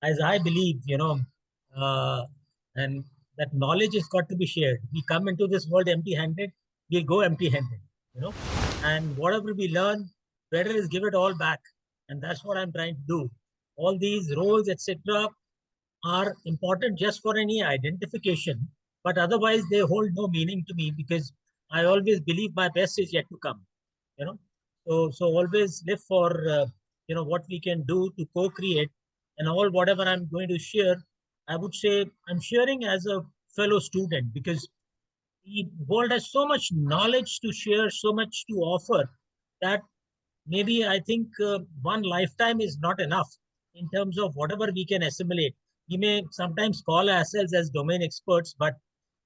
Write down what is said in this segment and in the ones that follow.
as I believe, uh, and that knowledge has got to be shared. We come into this world empty-handed, we'll go empty-handed, you know, and whatever we learn, better is give it all back. And that's what I'm trying to do. All these roles, etc., are important just for any identification, but otherwise they hold no meaning to me because I always believe my best is yet to come. You know, so always live for what we can do to co-create, and all whatever I'm going to share, I would say I'm sharing as a fellow student because the world has so much knowledge to share, so much to offer that maybe I think one lifetime is not enough in terms of whatever we can assimilate. We may sometimes call ourselves as domain experts, but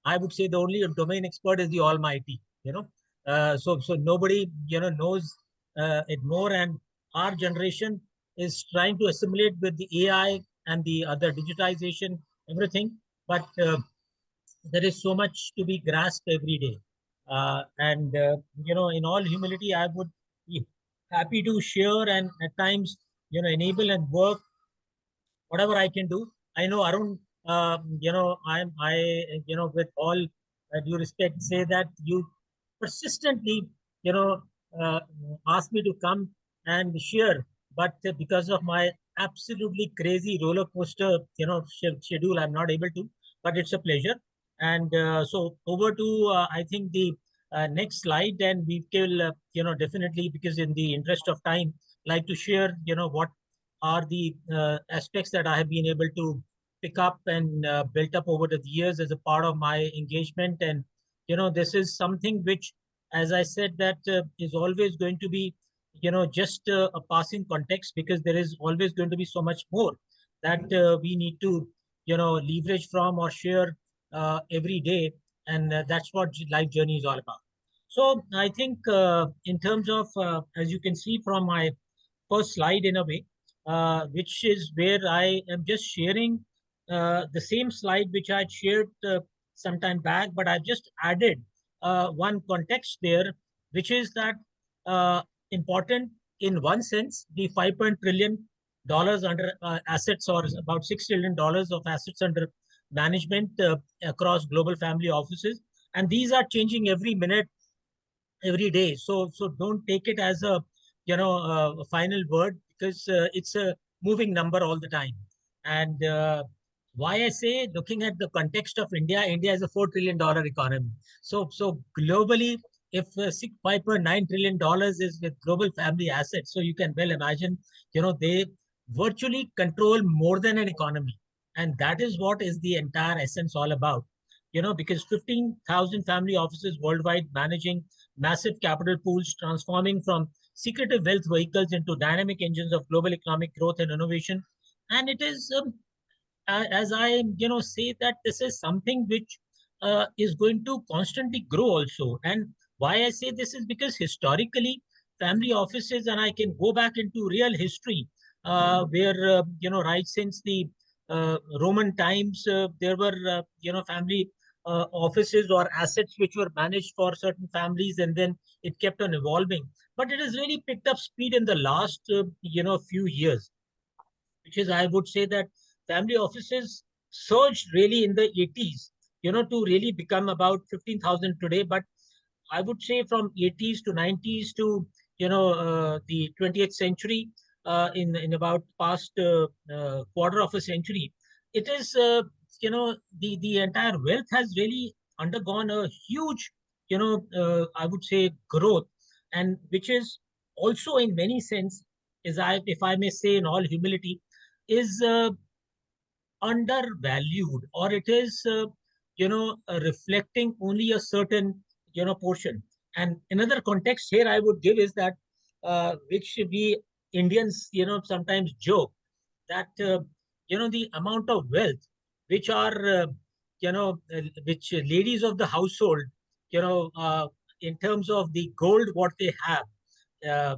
I would say the only domain expert is the Almighty. So nobody knows it more, and our generation is trying to assimilate with the AI and the other digitization, everything. But there is so much to be grasped every day. And in all humility, I would be happy to share and at times, enable and work whatever I can do. I know Arun, with all due respect, say that you persistently, you know, uh, ask me to come and share, but because of my absolutely crazy roller coaster, schedule, I'm not able to. But it's a pleasure. And so over to I think the next slide, and we will, definitely because in the interest of time, like to share, what are the aspects that I have been able to pick up and built up over the years as a part of my engagement. And, this is something which, as I said, that is always going to be, just a passing context because there is always going to be so much more that we need to, leverage from or share every day. And that's what life journey is all about. So I think in terms of, as you can see from my first slide in a way, which is where I am just sharing the same slide which I had shared some time back, but I've just added one context there, which is that uh, important in one sense, the 5 trillion dollars under assets, or about $6 trillion of assets under management across global family offices, and these are changing every minute, every day. So don't take it as a a final word because it's a moving number all the time. And why I say, looking at the context of India, India is a $4 trillion economy. So globally, if 5.9 trillion dollars is with global family assets, so you can well imagine, they virtually control more than an economy, and that is what is the entire essence all about. Because 15,000 family offices worldwide managing massive capital pools, transforming from secretive wealth vehicles into dynamic engines of global economic growth and innovation. And it is, as I say, that this is something which is going to constantly grow also. And why I say this is because historically, family offices, and I can go back into real history, where right since the Roman times, there were family offices or assets which were managed for certain families, and then it kept on evolving. But it has really picked up speed in the last few years, which is, I would say, that family offices surged really in the 80s, to really become about 15,000 today. But I would say from 80s to 90s to the 20th century, in about past quarter of a century, it is the entire wealth has really undergone a huge I would say growth, and which is also in many sense, is, I if I may say in all humility, is undervalued, or it is reflecting only a certain portion. And another context here I would give is that which we Indians sometimes joke that the amount of wealth which are which ladies of the household, in terms of the gold what they have, uh,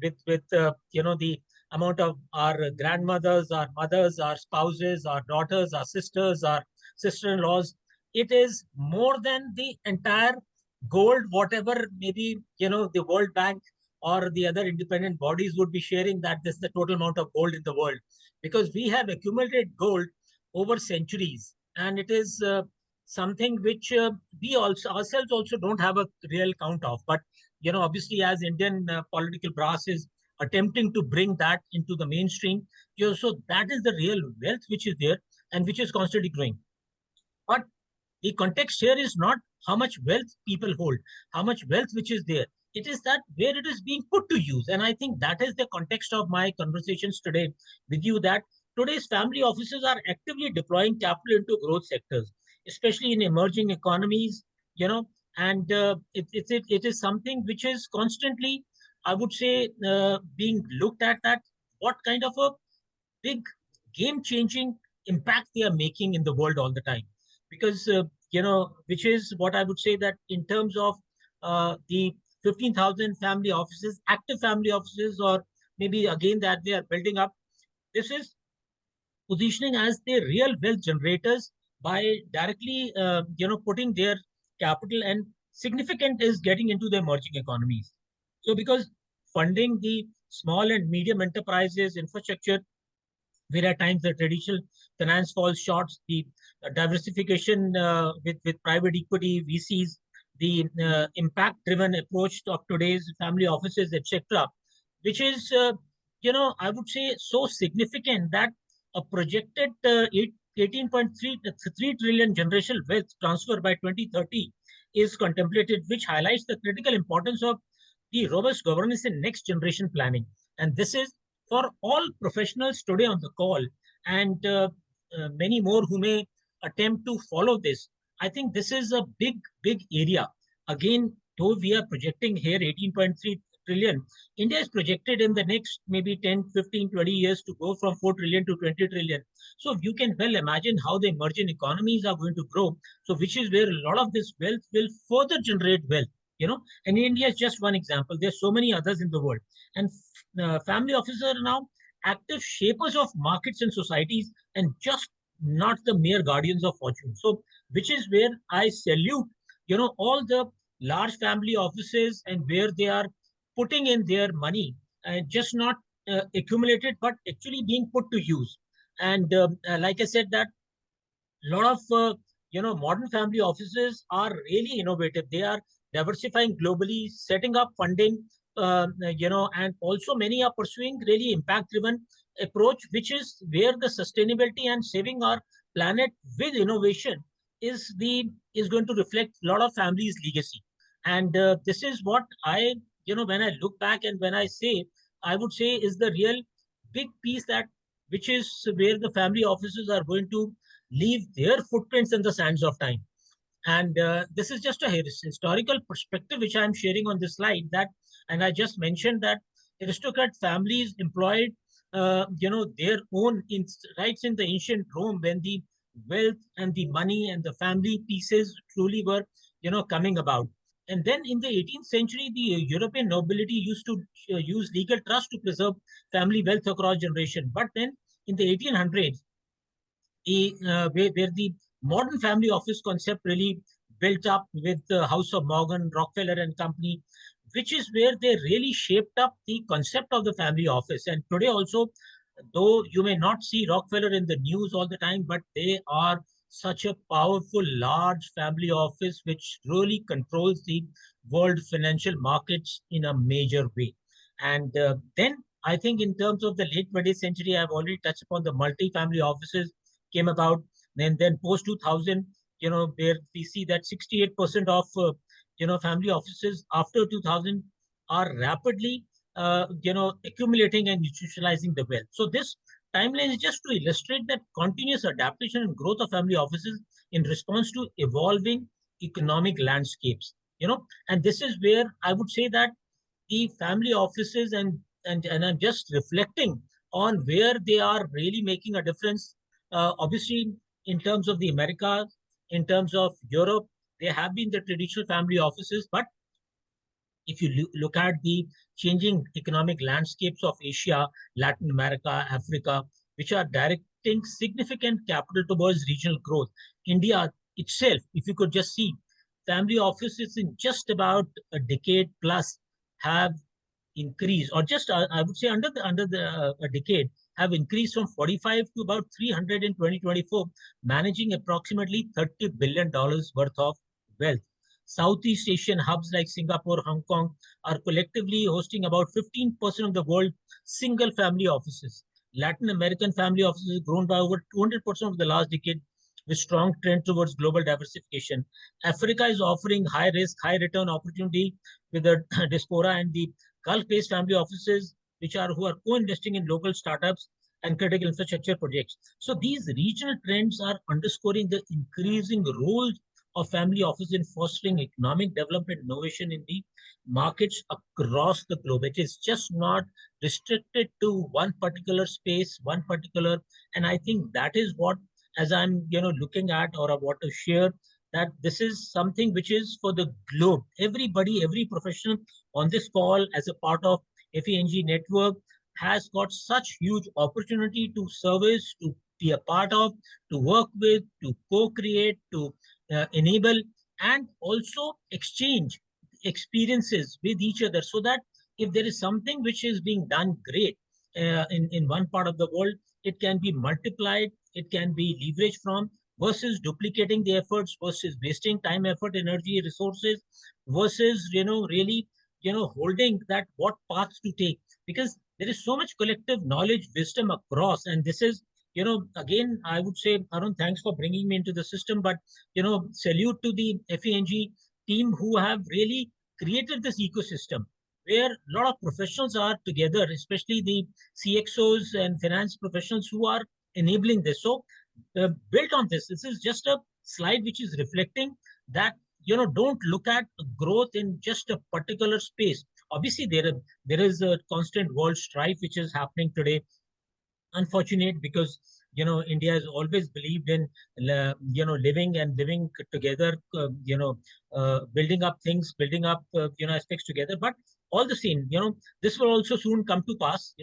with the amount of our grandmothers, our mothers, our spouses, our daughters, our sisters, our sister-in-laws. It is more than the entire gold, whatever maybe the World Bank or the other independent bodies would be sharing that this is the total amount of gold in the world, because we have accumulated gold over centuries, and it is something which we also ourselves also don't have a real count of. But obviously, as Indian political brass is attempting to bring that into the mainstream, so that is the real wealth which is there and which is constantly growing. But the context here is not how much wealth people hold, how much wealth which is there. It is that where it is being put to use. And I think that is the context of my conversations today with you, that today's family offices are actively deploying capital into growth sectors, especially in emerging economies, and it is something which is constantly, I would say, being looked at, that what kind of a big game changing impact they are making in the world all the time. Because which is what I would say, that in terms of the 15,000 family offices, active family offices, or maybe again that they are building up, this is positioning as the real wealth generators by directly putting their capital, and significant is getting into the emerging economies. So because funding the small and medium enterprises infrastructure, where at times the traditional finance falls short, the diversification with private equity, VCs, the impact-driven approach of today's family offices, etc., which is, I would say, so significant that a projected 18.3 trillion generational wealth transfer by 2030 is contemplated, which highlights the critical importance of the robust governance in next generation planning. And this is for all professionals today on the call, and many more who may attempt to follow this. I think this is a big, big area. Again, though we are projecting here 18.3 trillion, India is projected in the next maybe 10, 15, 20 years to go from 4 trillion to 20 trillion. So you can well imagine how the emerging economies are going to grow. So which is where a lot of this wealth will further generate wealth. And India is just one example. There's so many others in the world. And family offices are now active shapers of markets and societies, and just not the mere guardians of fortune. So, which is where I salute, all the large family offices, and where they are putting in their money, and just not accumulated, but actually being put to use. And like I said, that a lot of modern family offices are really innovative. They are diversifying globally, setting up funding, and also many are pursuing really impact driven approach, which is where the sustainability and saving our planet with innovation is going to reflect a lot of families legacy. And this is what I, when I look back, and when I say, I would say is the real big piece, that which is where the family offices are going to leave their footprints in the sands of time. And this is just a historical perspective which I'm sharing on this slide. That, and I just mentioned that aristocrat families employed, their own rights in the ancient Rome, when the wealth and the money and the family pieces truly were, coming about. And then in the 18th century, the European nobility used to use legal trust to preserve family wealth across generation. But then in the 1800s, where the modern family office concept really built up with the House of Morgan, Rockefeller and Company, which is where they really shaped up the concept of the family office. And today also, though you may not see Rockefeller in the news all the time, but they are such a powerful, large family office which really controls the world financial markets in a major way. And then I think in terms of the late 20th century, I've already touched upon the multi-family offices came about. Then post 2000, where we see that 68% of family offices after 2000 are rapidly accumulating and institutionalizing the wealth. So this timeline is just to illustrate that continuous adaptation and growth of family offices in response to evolving economic landscapes. And this is where I would say that the family offices, and I'm just reflecting on where they are really making a difference. Obviously, in terms of the Americas, in terms of Europe, they have been the traditional family offices. But if you look at the changing economic landscapes of Asia, Latin America, Africa, which are directing significant capital towards regional growth, India itself, if you could just see, family offices in just about a decade plus have increased, or just I would say under the a decade, have increased from 45 to about 300 in 2024, managing approximately $30 billion worth of wealth. Southeast Asian hubs like Singapore, Hong Kong are collectively hosting about 15% of the world's single family offices. Latin American family offices have grown by over 200% of the last decade, with strong trend towards global diversification. Africa is offering high risk, high return opportunity with the diaspora and the Gulf-based family offices, which are who are co-investing in local startups and critical infrastructure projects. So these regional trends are underscoring the increasing role of family office in fostering economic development innovation in the markets across the globe. It is just not restricted to one particular space, one particular, and I think that is what, as I'm looking at or I want to share, that this is something which is for the globe. Everybody, every professional on this call as a part of FENG network has got such huge opportunity to service, to be a part of, to work with, to co-create, to enable, and also exchange experiences with each other, so that if there is something which is being done great in one part of the world, it can be multiplied, it can be leveraged from, versus duplicating the efforts, versus wasting time, effort, energy, resources, versus really holding that what paths to take, because there is so much collective knowledge, wisdom across. And this is, again, I would say, Arun, thanks for bringing me into the system, but salute to the FENG team who have really created this ecosystem where a lot of professionals are together, especially the CXOs and finance professionals who are enabling this. So built on this is just a slide which is reflecting that, don't look at growth in just a particular space. Obviously, there is a constant world strife which is happening today. Unfortunate, because India has always believed in living together, building up things, building up aspects together. But all the same, this will also soon come to pass.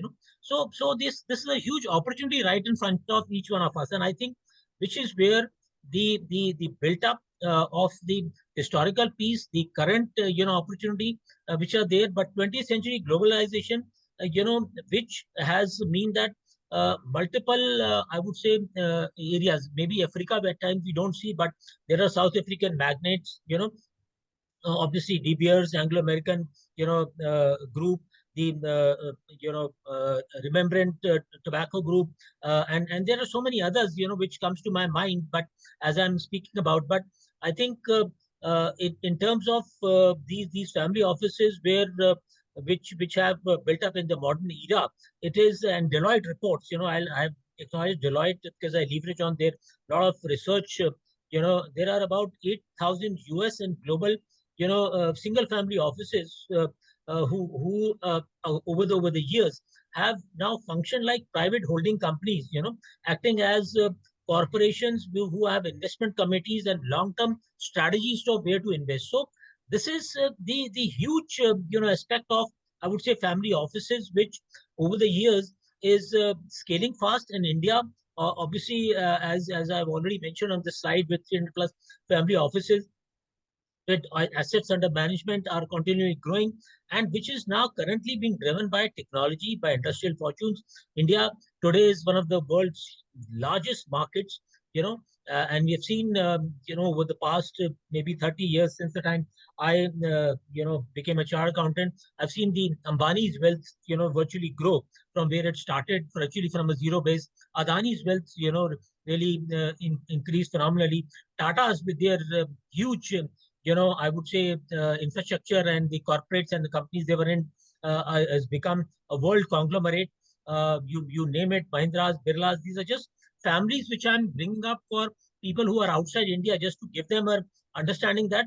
So this is a huge opportunity right in front of each one of us, and I think which is where the built up of the historical piece, the current opportunity which are there, but 20th century globalization, which has mean that multiple, I would say, areas. Maybe Africa, at times we don't see, but there are South African magnates, obviously De Beers, Anglo-American, group, the Remembrant Tobacco Group, and there are so many others, which comes to my mind. But as I'm speaking about, but I think in terms of these family offices where which have built up in the modern era, it is, and Deloitte reports. I've acknowledged Deloitte because I leverage on their lot of research. There are about 8,000 US and global single family offices who over the years have now functioned like private holding companies, acting as corporations who have investment committees and long-term strategies of where to invest. So this is the huge aspect of, I would say, family offices, which over the years is scaling fast in India. Obviously, as I've already mentioned on the slide, with 300 plus family offices, with assets under management are continually growing, and which is now currently being driven by technology, by industrial fortunes. India today is one of the world's largest markets, and we have seen, over the past maybe 30 years since the time I, became a chartered accountant, I've seen the Ambani's wealth, virtually grow from where it started, virtually from a zero base. Adani's wealth, really increased phenomenally. Tata's with their huge I would say infrastructure and the corporates and the companies they were in has become a world conglomerate. You name it, Mahindras, Birlas. These are just families which I'm bringing up for people who are outside India, just to give them a understanding that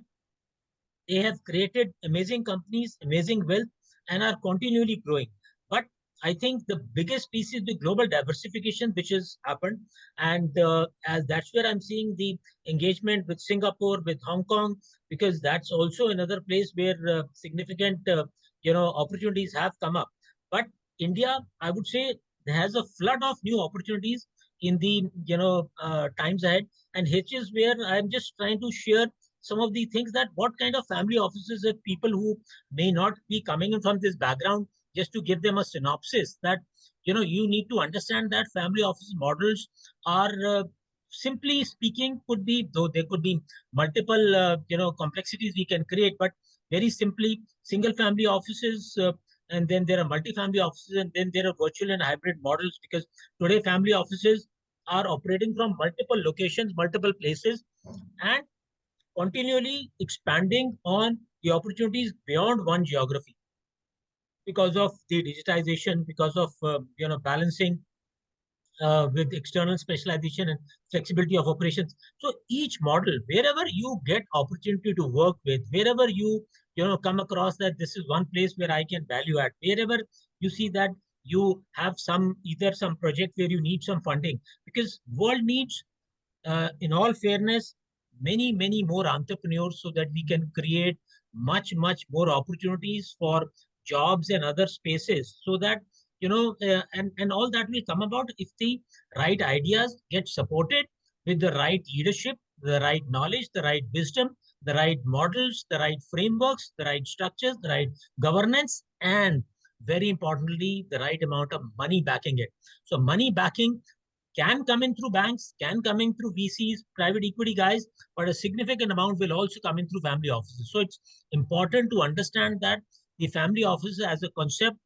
they have created amazing companies, amazing wealth, and are continually growing. But I think the biggest piece is the global diversification which has happened, and as that's where I'm seeing the engagement with Singapore, with Hong Kong, because that's also another place where significant opportunities have come up. But India, I would say, has a flood of new opportunities in the times ahead, and which is where I'm just trying to share some of the things, that what kind of family offices that people who may not be coming in from this background just to give them a synopsis, that you need to understand that family office models are, simply speaking, could be, though there could be multiple complexities we can create, but very simply, single family offices, and then there are multi-family offices, and then there are virtual and hybrid models, because today family offices are operating from multiple locations, multiple places, and continually expanding on the opportunities beyond one geography because of the digitization, because of balancing with external specialization and flexibility of operations. So each model, wherever you get opportunity to work with, wherever you come across that this is one place where I can value add, wherever you see that you have some, either some project where you need some funding, because world needs, in all fairness, many more entrepreneurs, so that we can create much more opportunities for jobs and other spaces, so that and all that will come about if the right ideas get supported with the right leadership, the right knowledge, the right wisdom, the right models, the right frameworks, the right structures, the right governance, and very importantly, the right amount of money backing it. So money backing can come in through banks, can come in through VCs, private equity guys, but a significant amount will also come in through family offices. So it's important to understand that the family offices as a concept,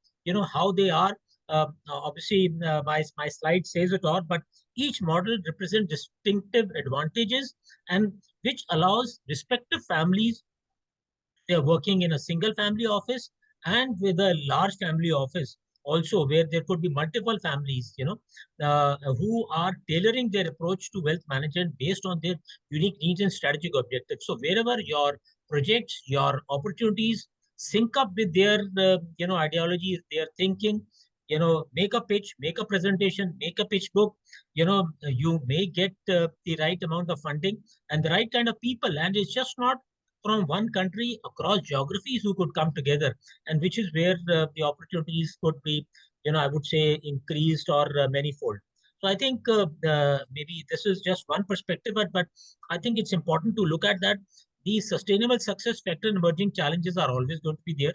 how they are. Obviously, my slide says it all, but each model represents distinctive advantages, and which allows respective families, they're working in a single family office and with a large family office also, where there could be multiple families, who are tailoring their approach to wealth management based on their unique needs and strategic objectives. So wherever your projects, your opportunities sync up with their ideologies, their thinking, make a pitch, make a presentation, make a pitch book, you may get the right amount of funding and the right kind of people. And it's just not from one country, across geographies, who could come together, and which is where the opportunities could be, I would say, increased or manifold. So I think maybe this is just one perspective, but I think it's important to look at that the sustainable success factor and emerging challenges are always going to be there.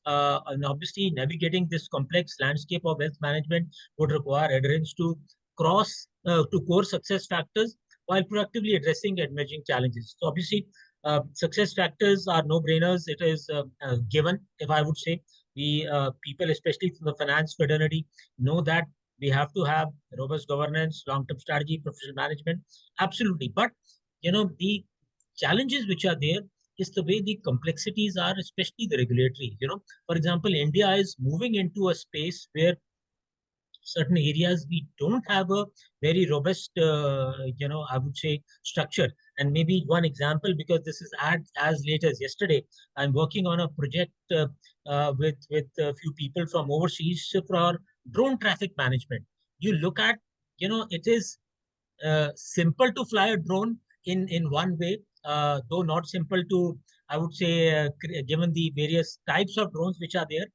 And obviously, navigating this complex landscape of wealth management would require adherence to core success factors while proactively addressing emerging challenges. So obviously, success factors are no-brainers. It is given, if I would say. We people, especially from the finance fraternity, know that we have to have robust governance, long-term strategy, professional management. Absolutely. But, the challenges which are there is the way the complexities are, especially the regulatory. For example, India is moving into a space where certain areas we don't have a very robust, I would say, structure. And maybe one example, because this is as late as yesterday, I'm working on a project with a few people from overseas for drone traffic management. You look at, it is simple to fly a drone in one way, though not simple to, I would say, given the various types of drones which are there.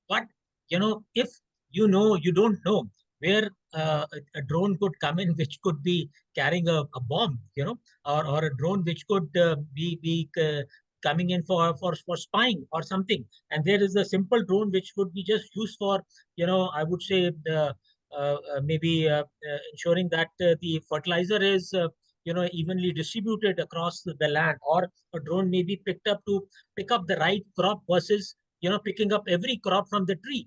But if you don't know where a drone could come in, which could be carrying a bomb, or a drone which could be coming in for spying or something, and there is a simple drone which would be just used for, I would say, the maybe ensuring that the fertilizer is evenly distributed across the land, or a drone may be picked up to pick up the right crop versus picking up every crop from the tree.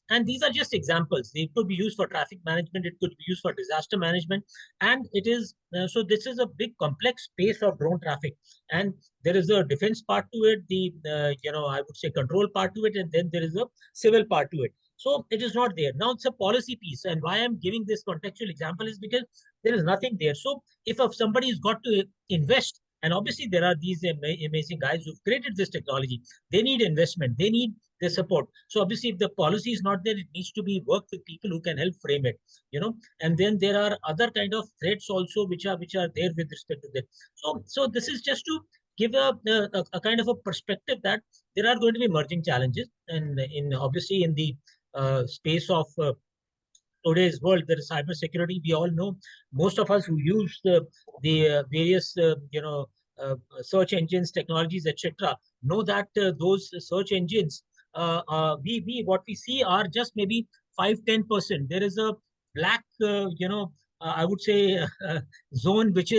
And these are just examples. They could be used for traffic management, it could be used for disaster management, and it is so this is a big complex space of drone traffic. And there is a defense part to it, the I would say control part to it, and then there is a civil part to it. So it is not there. Now it's a policy piece. And why I'm giving this contextual example is because there is nothing there. So if somebody has got to invest, and obviously there are these amazing guys who've created this technology, they need investment, they need their support. So obviously, if the policy is not there, it needs to be worked with people who can help frame it. And then there are other kind of threats also which are there with respect to that. So this is just to give a kind of a perspective that there are going to be emerging challenges, and in obviously in the space of today's world, there is cybersecurity. We all know, most of us who use the various search engines, technologies, etc., know that those search engines we what we see are just maybe 5-10%. There is a black, I would say, zone which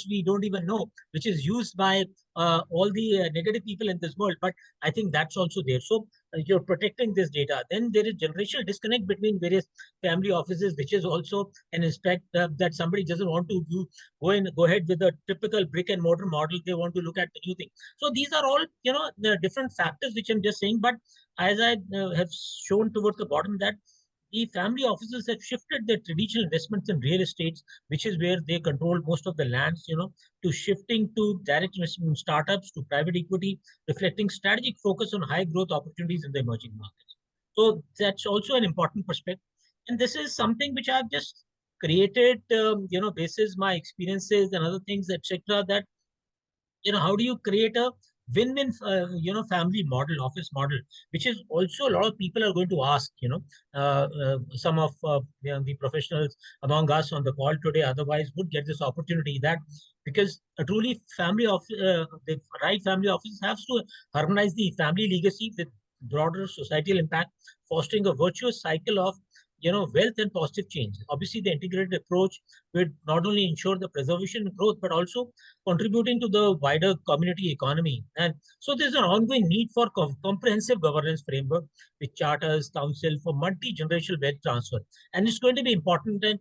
we don't even know, which is used by all the negative people in this world. But I think that's also there. So you're protecting this data. Then there is generational disconnect between various family offices, which is also an aspect that somebody doesn't want to go ahead with the typical brick and mortar model. They want to look at the new thing. So these are all, the different factors which I'm just saying. But as I have shown towards the bottom, that the family offices have shifted their traditional investments in real estates, which is where they control most of the lands, to shifting to direct investment in startups, to private equity, reflecting strategic focus on high growth opportunities in the emerging markets. So that's also an important perspective. And this is something which I've just created, basis my experiences and other things, etc. That, how do you create a win-win, family model, office model, which is also a lot of people are going to ask, some of the professionals among us on the call today, otherwise would get this opportunity, that because a truly the right family office has to harmonize the family legacy with broader societal impact, fostering a virtuous cycle of, wealth and positive change. Obviously, the integrated approach would not only ensure the preservation and growth, but also contributing to the wider community economy. And so there's an ongoing need for comprehensive governance framework with charters, council for multi-generational wealth transfer. And it's going to be important. And,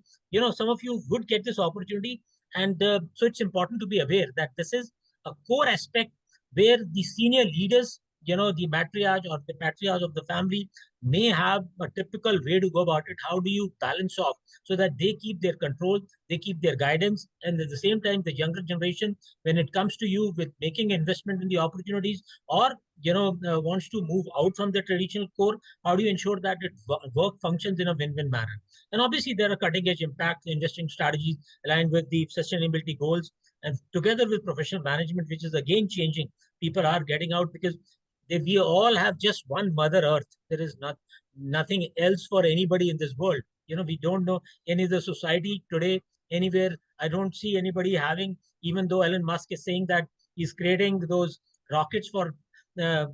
some of you would get this opportunity. And so it's important to be aware that this is a core aspect where the senior leaders, the matriarch or the patriarch of the family may have a typical way to go about it. How do you balance off so that they keep their control, they keep their guidance, and at the same time, the younger generation, when it comes to you with making investment in the opportunities, or wants to move out from the traditional core, how do you ensure that work functions in a win-win manner? And obviously, there are cutting-edge impact investing strategies aligned with the sustainability goals, and together with professional management, which is again changing. People are getting out because we all have just one Mother Earth. There is nothing else for anybody in this world. We don't know any of the society today anywhere. I don't see anybody having, even though Elon Musk is saying that he's creating those rockets for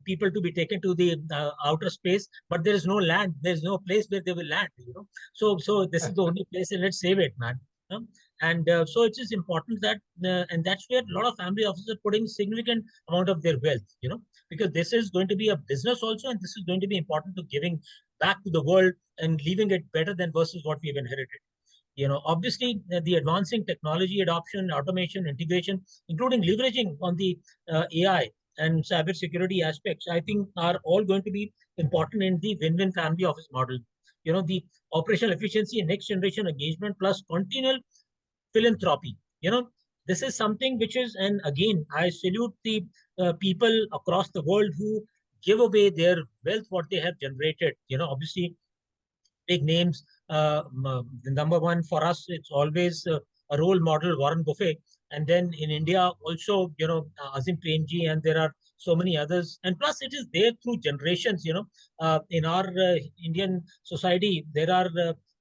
people to be taken to the outer space, but there is no land. There's no place where they will land. So this is the only place, and let's save it, man. You know? And so it is important that, and that's where a lot of family offices are putting significant amount of their wealth. Because this is going to be a business also, and this is going to be important to giving back to the world and leaving it better than versus what we've inherited. Obviously, the advancing technology adoption, automation, integration, including leveraging on the AI and cybersecurity aspects, I think are all going to be important in the win-win family office model. The operational efficiency and next generation engagement plus continual philanthropy. This is something which is, and again, I salute the people across the world who give away their wealth, what they have generated. Obviously, big names. The number one for us, it's always a role model, Warren Buffett. And then in India, also, Azim Premji, and there are so many others. And plus, it is there through generations. In our Indian society, there are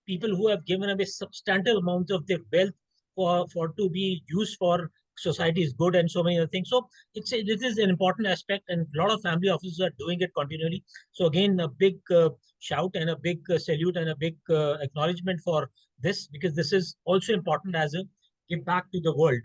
people who have given away substantial amounts of their wealth for to be used for society's good and so many other things. So this is an important aspect, and a lot of family offices are doing it continually. So again, a big shout and a big salute and a big acknowledgement for this, because this is also important as a give back to the world.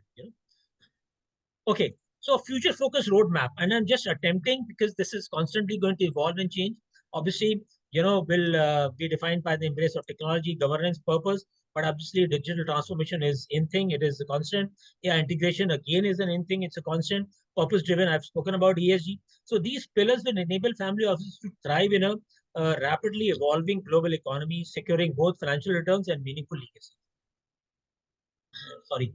Okay, so future focus roadmap, and I'm just attempting because this is constantly going to evolve and change. Obviously, will be defined by the embrace of technology, governance, purpose. But obviously, digital transformation is in thing. It is a constant. Yeah, integration again is an in thing. It's a constant. Purpose driven. I've spoken about ESG. So these pillars will enable family offices to thrive in a rapidly evolving global economy, securing both financial returns and meaningful legacy. Sorry.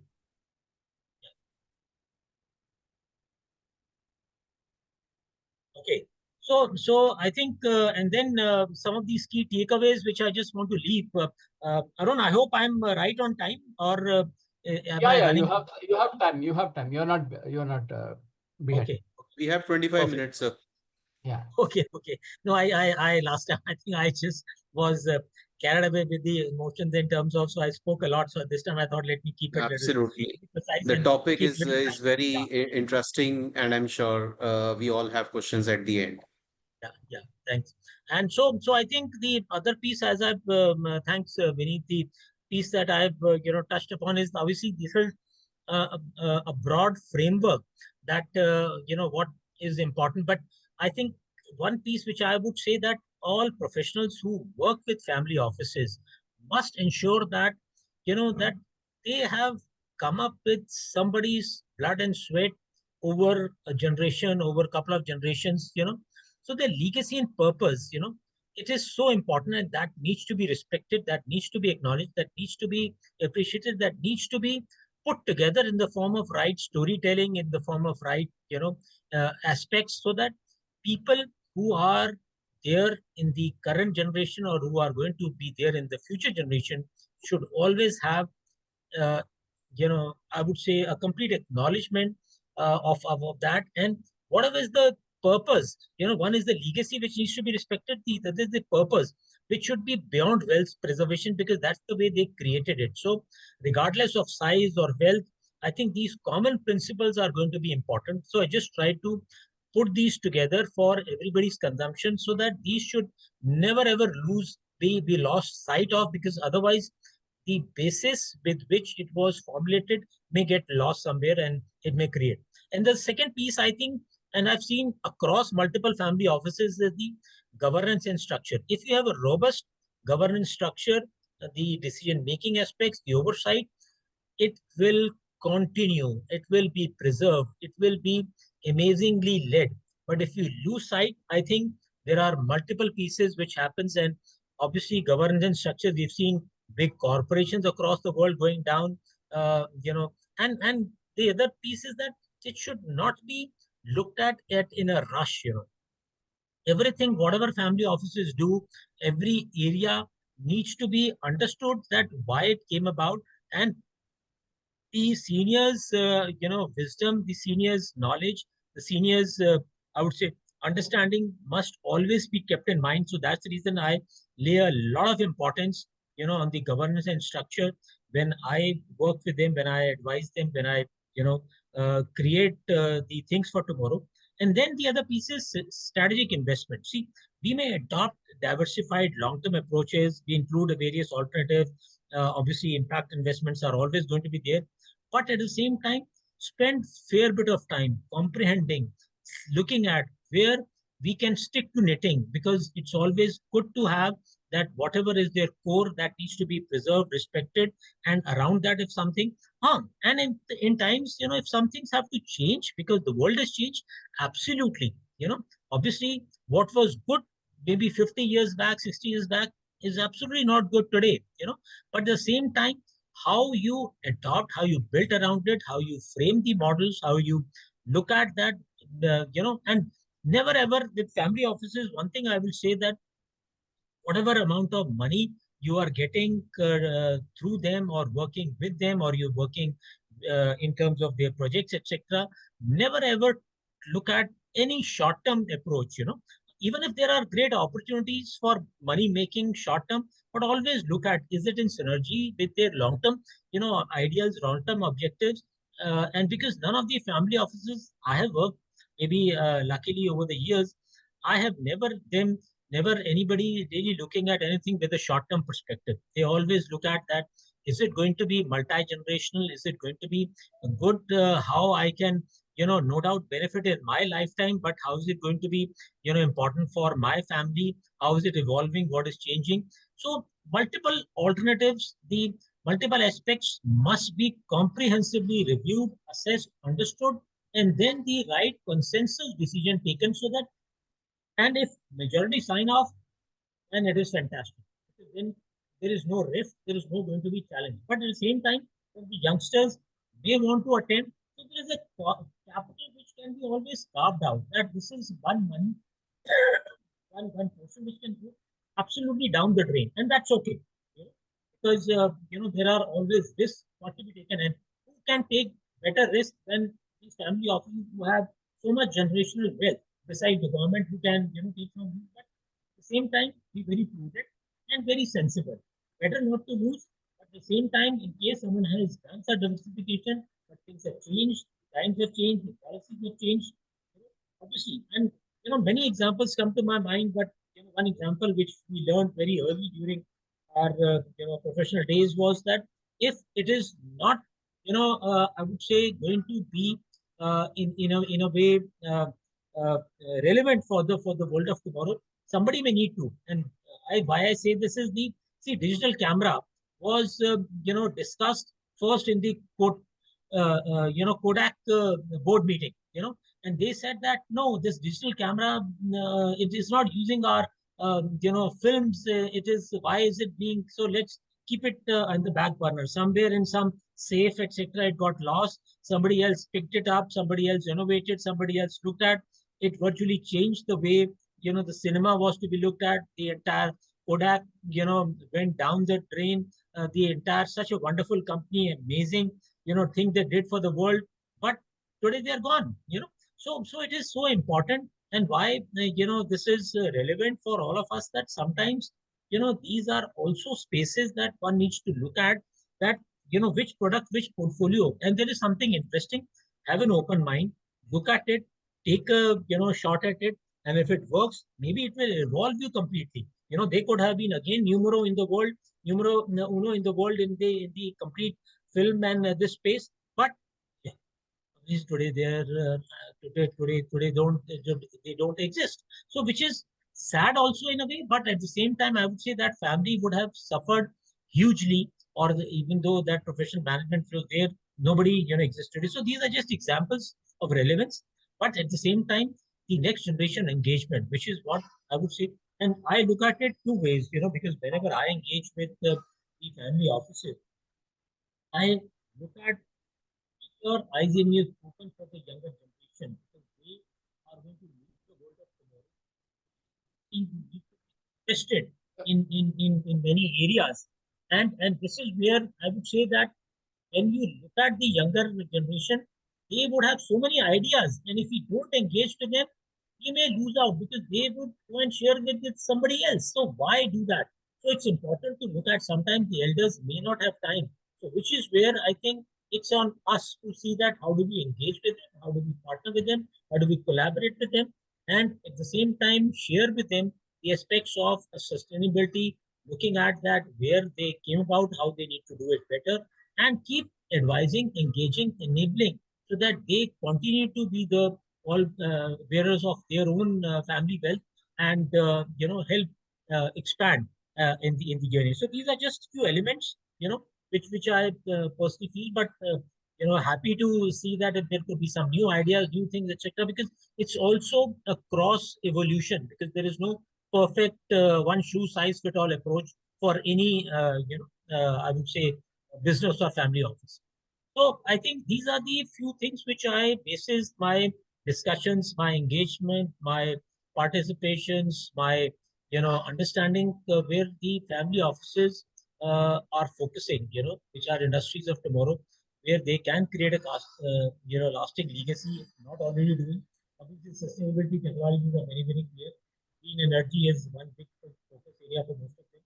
Okay. So I think, and then some of these key takeaways, which I just want to leave. Arun, I hope I'm right on time, or am Yeah, I yeah, running? you have time. You have time. You're not behind. Okay. We have 25 Perfect. minutes, sir. Yeah. Okay. Okay. No, I last time I think I just was carried away with the emotions in terms of, so I spoke a lot. So this time I thought, let me keep it little Absolutely. precise The and topic keep is little is time. very Yeah. interesting, and I'm sure we all have questions at the end. Yeah, thanks. And so I think the other piece, as I've thanks Vineet, the piece that I've touched upon is obviously this is a broad framework that what is important. But I think one piece which I would say that all professionals who work with family offices must ensure that that they have come up with somebody's blood and sweat over a generation, over a couple of generations, so their legacy and purpose, it is so important, and that needs to be respected, that needs to be acknowledged, that needs to be appreciated, that needs to be put together in the form of right storytelling, in the form of right, aspects, so that people who are there in the current generation or who are going to be there in the future generation should always have uh, I would say a complete acknowledgement of that. And whatever is the purpose, one is the legacy which needs to be respected, the other is the purpose, which should be beyond wealth preservation because that's the way they created it. So, regardless of size or wealth, I think these common principles are going to be important. So, I just try to put these together for everybody's consumption so that these should never ever be lost sight of, because otherwise the basis with which it was formulated may get lost somewhere and it may create. And the second piece, I think, and I've seen across multiple family offices, is the governance and structure. If you have a robust governance structure, the decision making aspects, the oversight, it will continue, it will be preserved, it will be amazingly led. But if you lose sight, I think there are multiple pieces which happens, and obviously governance and structure, we've seen big corporations across the world going down, and the other piece is that it should not be looked at in a rush. Everything, whatever family offices do, every area needs to be understood that why it came about, and the seniors, wisdom, the seniors' knowledge, the seniors, I would say, understanding must always be kept in mind. So that's the reason I lay a lot of importance, on the governance and structure when I work with them, when I advise them, when I, create the things for tomorrow. And then the other piece is strategic investment. See, we may adopt diversified long-term approaches. We include various alternatives. Obviously, impact investments are always going to be there, but at the same time spend fair bit of time comprehending, looking at where we can stick to knitting, because it's always good to have that whatever is their core that needs to be preserved, respected, and around that if something and in times, if some things have to change because the world has changed, absolutely, obviously what was good maybe 50 years back, 60 years back is absolutely not good today, but at the same time, how you adopt, how you build around it, how you frame the models, how you look at that, and never ever with family offices, one thing I will say that whatever amount of money you are getting through them or working with them, or you're working in terms of their projects, etc., never ever look at any short term approach, even if there are great opportunities for money making short term, but always look at, is it in synergy with their long term, ideals, long term objectives. And because none of the family offices I have worked, maybe luckily over the years, I have never anybody really looking at anything with a short-term perspective. They always look at that, is it going to be multi-generational? Is it going to be good? How I can, no doubt benefit in my lifetime, but how is it going to be, important for my family? How is it evolving? What is changing? So multiple alternatives, the multiple aspects must be comprehensively reviewed, assessed, understood, and then the right consensus decision taken, so that, and if majority sign off, then it is fantastic. Because then there is no risk, there is no going to be challenge. But at the same time, if the youngsters may want to attend, so there is a capital which can be always carved out. That this is one money, one person which can go absolutely down the drain, and that's okay. You know, because there are always risks got to be taken, and who can take better risk than these family offices who have so much generational wealth beside the government who can take from you, but at the same time be very prudent and very sensible. Better not to lose, but at the same time, in case someone has done such diversification, but things have changed, times have changed, the policies have changed, obviously, and Many examples come to my mind, but one example which we learned very early during our professional days was that if it is not, I would say, going to be in a way uh, relevant for the world of tomorrow, somebody may need to. And why I say this is the see digital camera was discussed first in the Kodak board meeting. And they said that no, this digital camera it is not using our films. It is why is it being so? Let's keep it in the back burner somewhere in some safe, etc. It got lost. Somebody else picked it up. Somebody else innovated. Somebody else looked at it. Virtually changed the way the cinema was to be looked at. The entire Kodak went down the drain. The entire such a wonderful company, amazing thing they did for the world, but today they are gone. So it is so important, and why this is relevant for all of us, that sometimes these are also spaces that one needs to look at, that which product, which portfolio, and there is something interesting. Have an open mind, look at it, take a shot at it, and if it works, maybe it will evolve you completely. They could have been again numero in the world, numero uno in the world in the complete film and this space, but companies today they're today they don't exist. So which is sad also in a way, but at the same time I would say that family would have suffered hugely, or even though that professional management was there, nobody existed. So these are just examples of relevance, but at the same time the next generation engagement, which is what I would say. And I look at it two ways, because whenever I engage with the family offices, I look at your eyes and ears open for the younger generation, because they are going to lead the world of tomorrow. They need to be tested in many areas. And this is where I would say that when you look at the younger generation, they would have so many ideas. And if we don't engage with them, we may lose out because they would go and share it with somebody else. So why do that? So it's important to look at, sometimes the elders may not have time. So which is where I think it's on us to see that how do we engage with them, how do we partner with them, how do we collaborate with them, and at the same time share with them the aspects of sustainability, looking at that where they came about, how they need to do it better, and keep advising, engaging, enabling, so that they continue to be the all bearers of their own family wealth, and help expand in the journey. So these are just few elements, which I personally feel, but happy to see that if there could be some new ideas, new things, etc. Because it's also a cross evolution, because there is no perfect one shoe size fit all approach for any I would say business or family office. So I think these are the few things which I basis my discussions, my engagement, my participations, my understanding where the family offices are focusing, which are industries of tomorrow, where they can create a lasting legacy, if not already doing. Obviously, sustainability technologies are very very clear. Clean energy is one big focus area for most of them.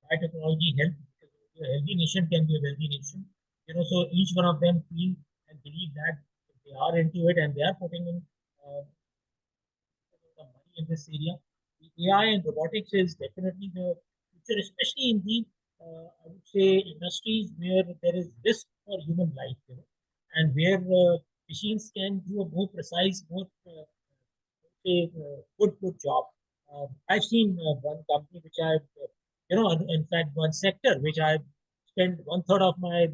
Biotechnology help, because a healthy nation can be a wealthy nation. So each one of them feel and believe that if they are into it and they are putting in the money in this area, the AI and robotics is definitely the future, especially in the I would say industries where there is risk for human life, and where machines can do a more precise, more good job. I've seen one company which I've, in fact, one sector which I've spent one third of my,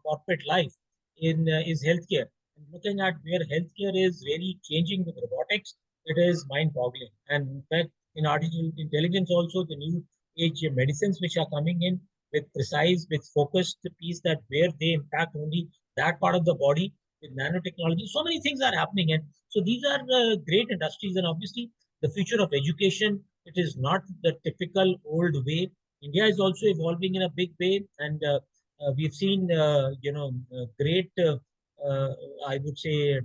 corporate life in is healthcare. And looking at where healthcare is really changing with robotics, it is mind-boggling. And in fact, in artificial intelligence also, the new age medicines which are coming in with precise, with focused piece, that where they impact only that part of the body with nanotechnology. So many things are happening, and so these are great industries. And obviously, the future of education, it is not the typical old way. India is also evolving in a big way, and we've seen, great, uh, I would say,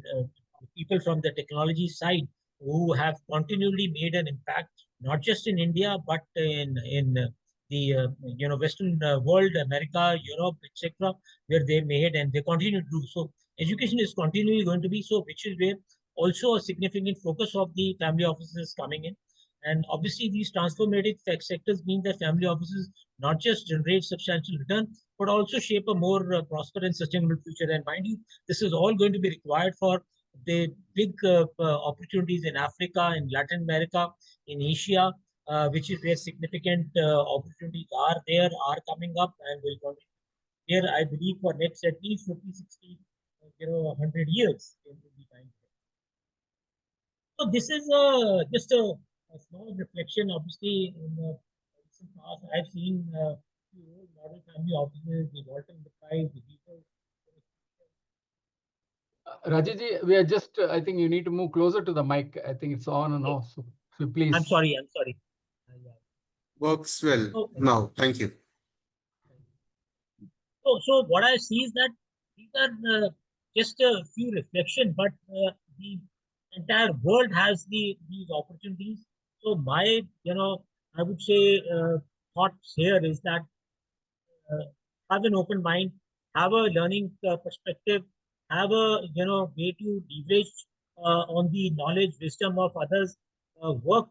people from the technology side who have continually made an impact, not just in India, but in the Western world, America, Europe, etc., where they made and they continue to do so. Education is continually going to be so, which is where also a significant focus of the family offices coming in. And obviously, these transformative sectors mean that family offices not just generate substantial return, but also shape a more prosperous and sustainable future. And mind you, this is all going to be required for the big opportunities in Africa, in Latin America, in Asia, which is where significant opportunities are there, are coming up, and will continue here, I believe, for next at least 50, 60, 100 years in the time. So this is just a small reflection. Obviously, in the recent past, I've seen the old model family offices, the Walton Enterprise, the people. Rajiji, we are just, I think you need to move closer to the mic. I think it's on and Okay. off. So please. I'm sorry. I'm sorry. Yeah. Works well So, now. Thank you. so what I see is that these are just a few reflections, but the entire world has these opportunities. So my, I would say thoughts here is that uh, have an open mind, have a learning perspective, have a way to leverage on the knowledge, wisdom of others, work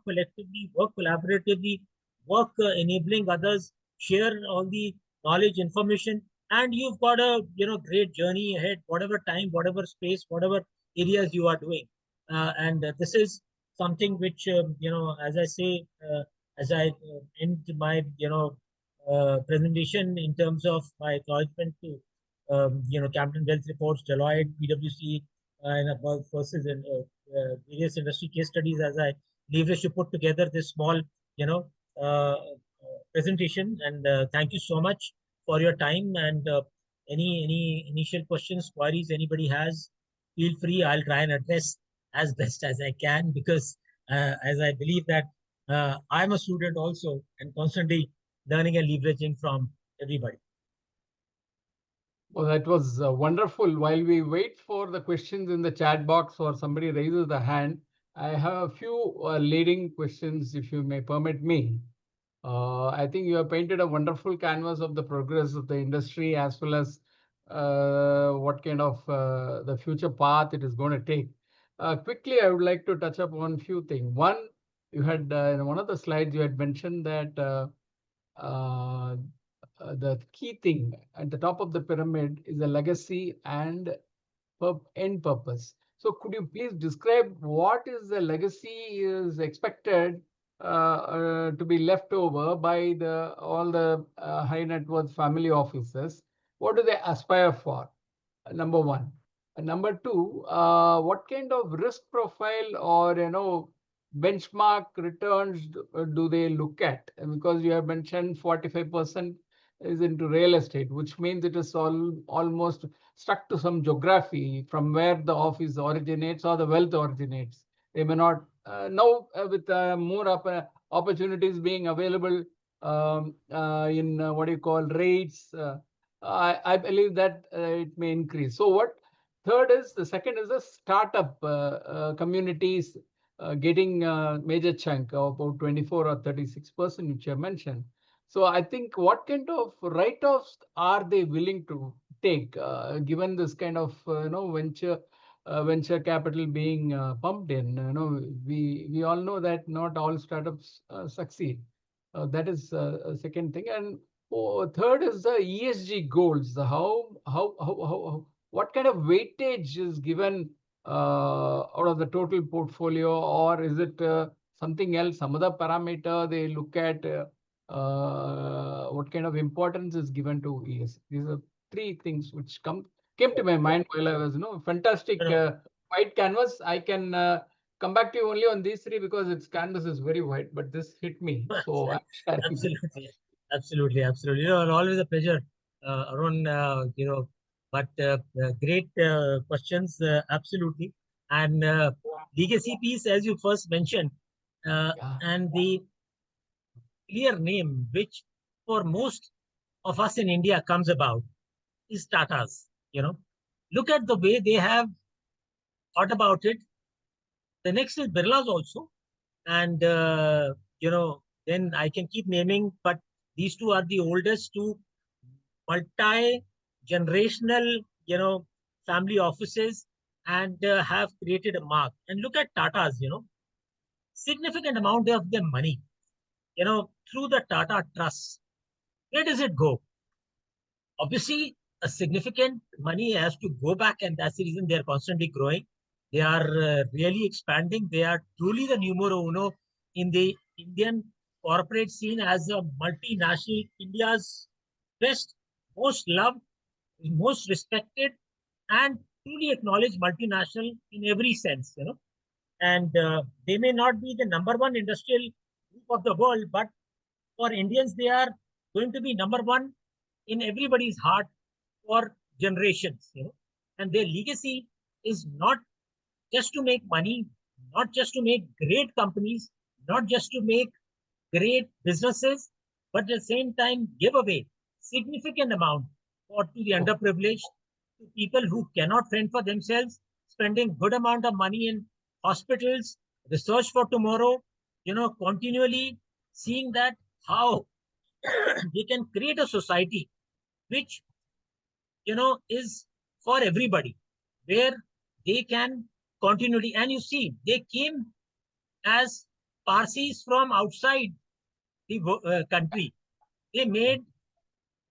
collectively, work collaboratively, work enabling others, share all the knowledge, information, and you've got a great journey ahead. Whatever time, whatever space, whatever areas you are doing, and this is something which as I say, as I end my presentation in terms of my acknowledgement to Camden Wealth Reports, Deloitte, PwC, and above versus in various industry case studies as I leverage to put together this small presentation. And thank you so much for your time. And any initial questions, queries anybody has, feel free. I'll try and address as best as I can because as I believe that I'm a student also and constantly learning and leveraging from everybody. Well, that was wonderful. While we wait for the questions in the chat box or somebody raises the hand, I have a few leading questions, if you may permit me. I think you have painted a wonderful canvas of the progress of the industry as well as what kind of the future path it is going to take. Quickly, I would like to touch upon a few things. One, you had in one of the slides you had mentioned that uh, the key thing at the top of the pyramid is a legacy and end purpose. So could you please describe what is the legacy is expected to be left over by the all the high net worth family offices? What do they aspire for? Number one. Number two, what kind of risk profile or benchmark returns do they look at? Because you have mentioned 45% is into real estate, which means it is almost stuck to some geography from where the office originates or the wealth originates. They may not now with more opportunities being available in what do you call rates. I believe that it may increase. So what third is the second is the startup communities getting a major chunk of about 24 or 36%, which I mentioned. So I think what kind of write-offs are they willing to take, given this kind of venture capital being pumped in? We all know that not all startups succeed. That is a second thing. And third is the ESG goals. What kind of weightage is given out of the total portfolio, or is it something else, some other parameter they look at? What kind of importance is given to ESG? These are three things which came to my mind while I was, fantastic You know, white canvas. I can come back to you only on these three because its canvas is very white, but this hit me, so I'm sharing that. absolutely, absolutely, absolutely. Always a pleasure, Arun. But great questions, absolutely. And legacy piece, as you first mentioned, uh, Yeah. and the clear name, which for most of us in India comes about, is Tata's. Look at the way they have thought about it. The next is Birla's also, and then I can keep naming, but these two are the oldest two multi generational family offices, and have created a mark. And look at Tata's, significant amount of their money, through the Tata Trust. Where does it go? Obviously, a significant money has to go back, and that's the reason they are constantly growing. They are really expanding. They are truly the numero uno in the Indian corporate scene as a multinational, India's best, most loved, most respected, and truly acknowledged multinational in every sense. And they may not be the number one industrial group of the world, but for Indians, they are going to be number one in everybody's heart for generations. And their legacy is not just to make money, not just to make great companies, not just to make great businesses, but at the same time give away significant amount for to the Oh, underprivileged, to people who cannot fend for themselves, spending good amount of money in hospitals, research for tomorrow, continually seeing that how they can create a society which is for everybody, where they can continually. And you see, they came as Parsis from outside the country. They made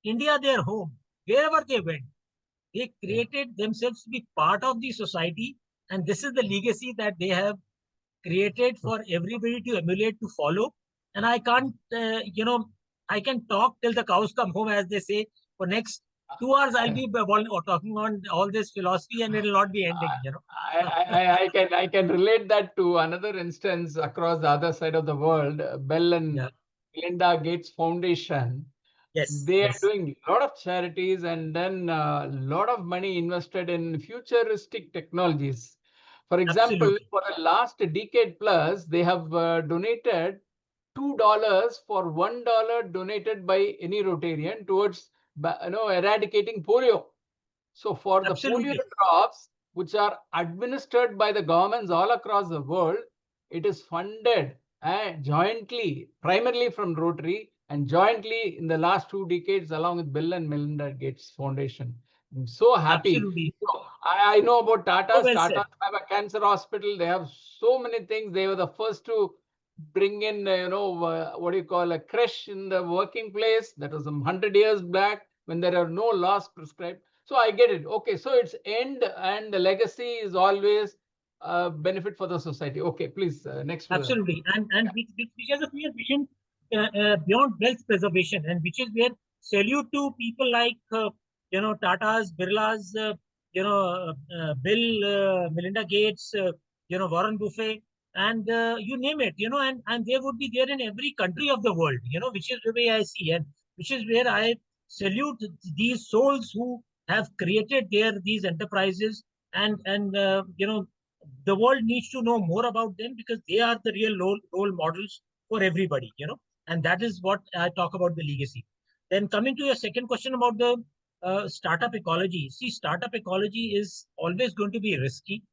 India their home wherever they went. They yeah. created themselves to be part of the society, and this is the legacy that they have created for everybody to emulate, to follow. And I can't, I can talk till the cows come home, as they say. For next 2 hours, I'll be talking on all this philosophy, and it'll not be ending. I can relate that to another instance across the other side of the world. Bill and Yeah. Melinda Gates Foundation. Yes. They are Yes. doing a lot of charities and then a lot of money invested in futuristic technologies. For example, Absolutely. for the last decade plus, they have donated $2 for $1 donated by any Rotarian towards eradicating polio. So for the polio Absolutely. drops, which are administered by the governments all across the world, it is funded jointly, primarily from Rotary, and jointly in the last 2 decades, along with Bill and Melinda Gates Foundation. I'm so happy. Absolutely. So, I know about So Tata's. well said. Tata's have a cancer hospital. They have so many things. They were the first to bring in, what do you call a creche in the working place. That was some 100 years back when there are no laws prescribed. So I get it. Okay, so it's end and the legacy is always benefit for the society. Okay, please next. Absolutely. And which has a clear vision beyond wealth preservation, and which is where salute to people like, Tata's, Birla's, Bill, Melinda Gates, Warren Buffett, and you name it, and they would be there in every country of the world, which is the way I see, and which is where I salute these souls who have created these enterprises, and the world needs to know more about them, because they are the real role models for everybody, and that is what I talk about, the legacy. Then coming to your second question about the startup ecology. See, startup ecology is always going to be risky,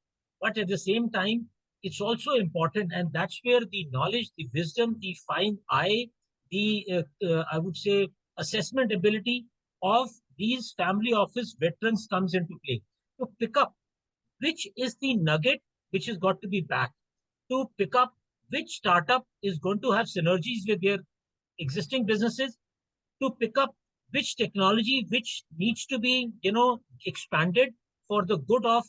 but at the same time, it's also important, and that's where the knowledge, the wisdom, the fine eye, the I would say assessment ability of these family office veterans comes into play, to pick up which is the nugget which has got to be backed, to pick up which startup is going to have synergies with their existing businesses, to pick up which technology which needs to be expanded for the good of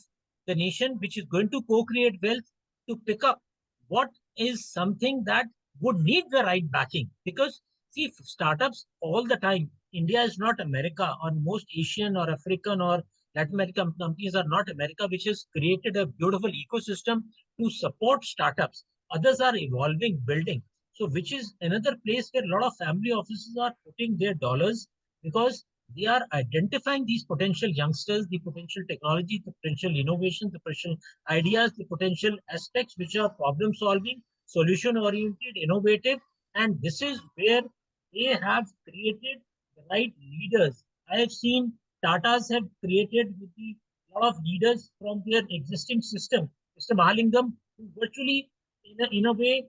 the nation, which is going to co-create wealth, to pick up what is something that would need the right backing. Because see, startups all the time, India is not America, or most Asian or African or Latin American companies are not America, which has created a beautiful ecosystem to support startups. Others are evolving, building. So, which is another place where a lot of family offices are putting their dollars, because they are identifying these potential youngsters, the potential technology, the potential innovation, the potential ideas, the potential aspects which are problem solving, solution oriented, innovative. And this is where they have created the right leaders. I have seen Tatas have created with the lot of leaders from their existing system. Mr. Mahalingam, who virtually, in a way,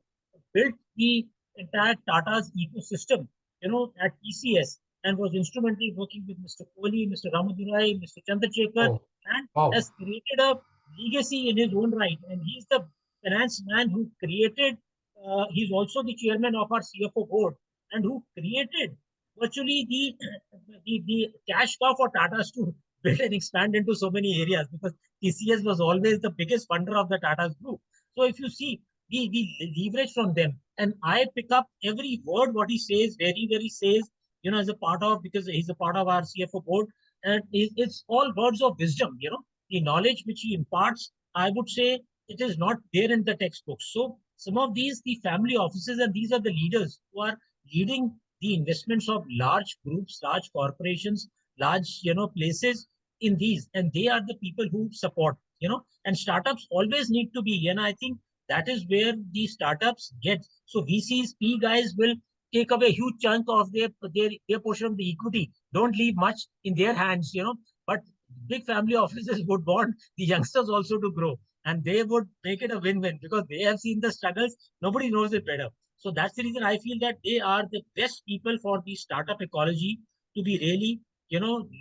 built the entire Tata's ecosystem, at TCS, and was instrumental working with Mr. Kohli, Mr. Ramadurai, Mr. Chandrasekhar, Oh, and wow. has created a legacy in his own right, and he's the finance man who created. He's also the chairman of our CFO board, and who created virtually the cash cow for Tata's to build and expand into so many areas, because TCS was always the biggest funder of the Tata's group. So if you see, we leverage from them, and I pick up every word what he says, very says, as a part of, because he's a part of our CFO board, and it's all words of wisdom. The knowledge which he imparts, I would say it is not there in the textbooks. So some of these, the family offices, and these are the leaders who are leading the investments of large groups, large corporations, large, places in these, and they are the people who support, and startups always need to be, and I think that is where the startups get. So VCs, P guys will take away a huge chunk of their portion of the equity, don't leave much in their hands, but big family offices would want the youngsters also to grow, and they would make it a win-win because they have seen the struggles. Nobody knows it better. So that's the reason I feel that they are the best people for the startup ecology to be really,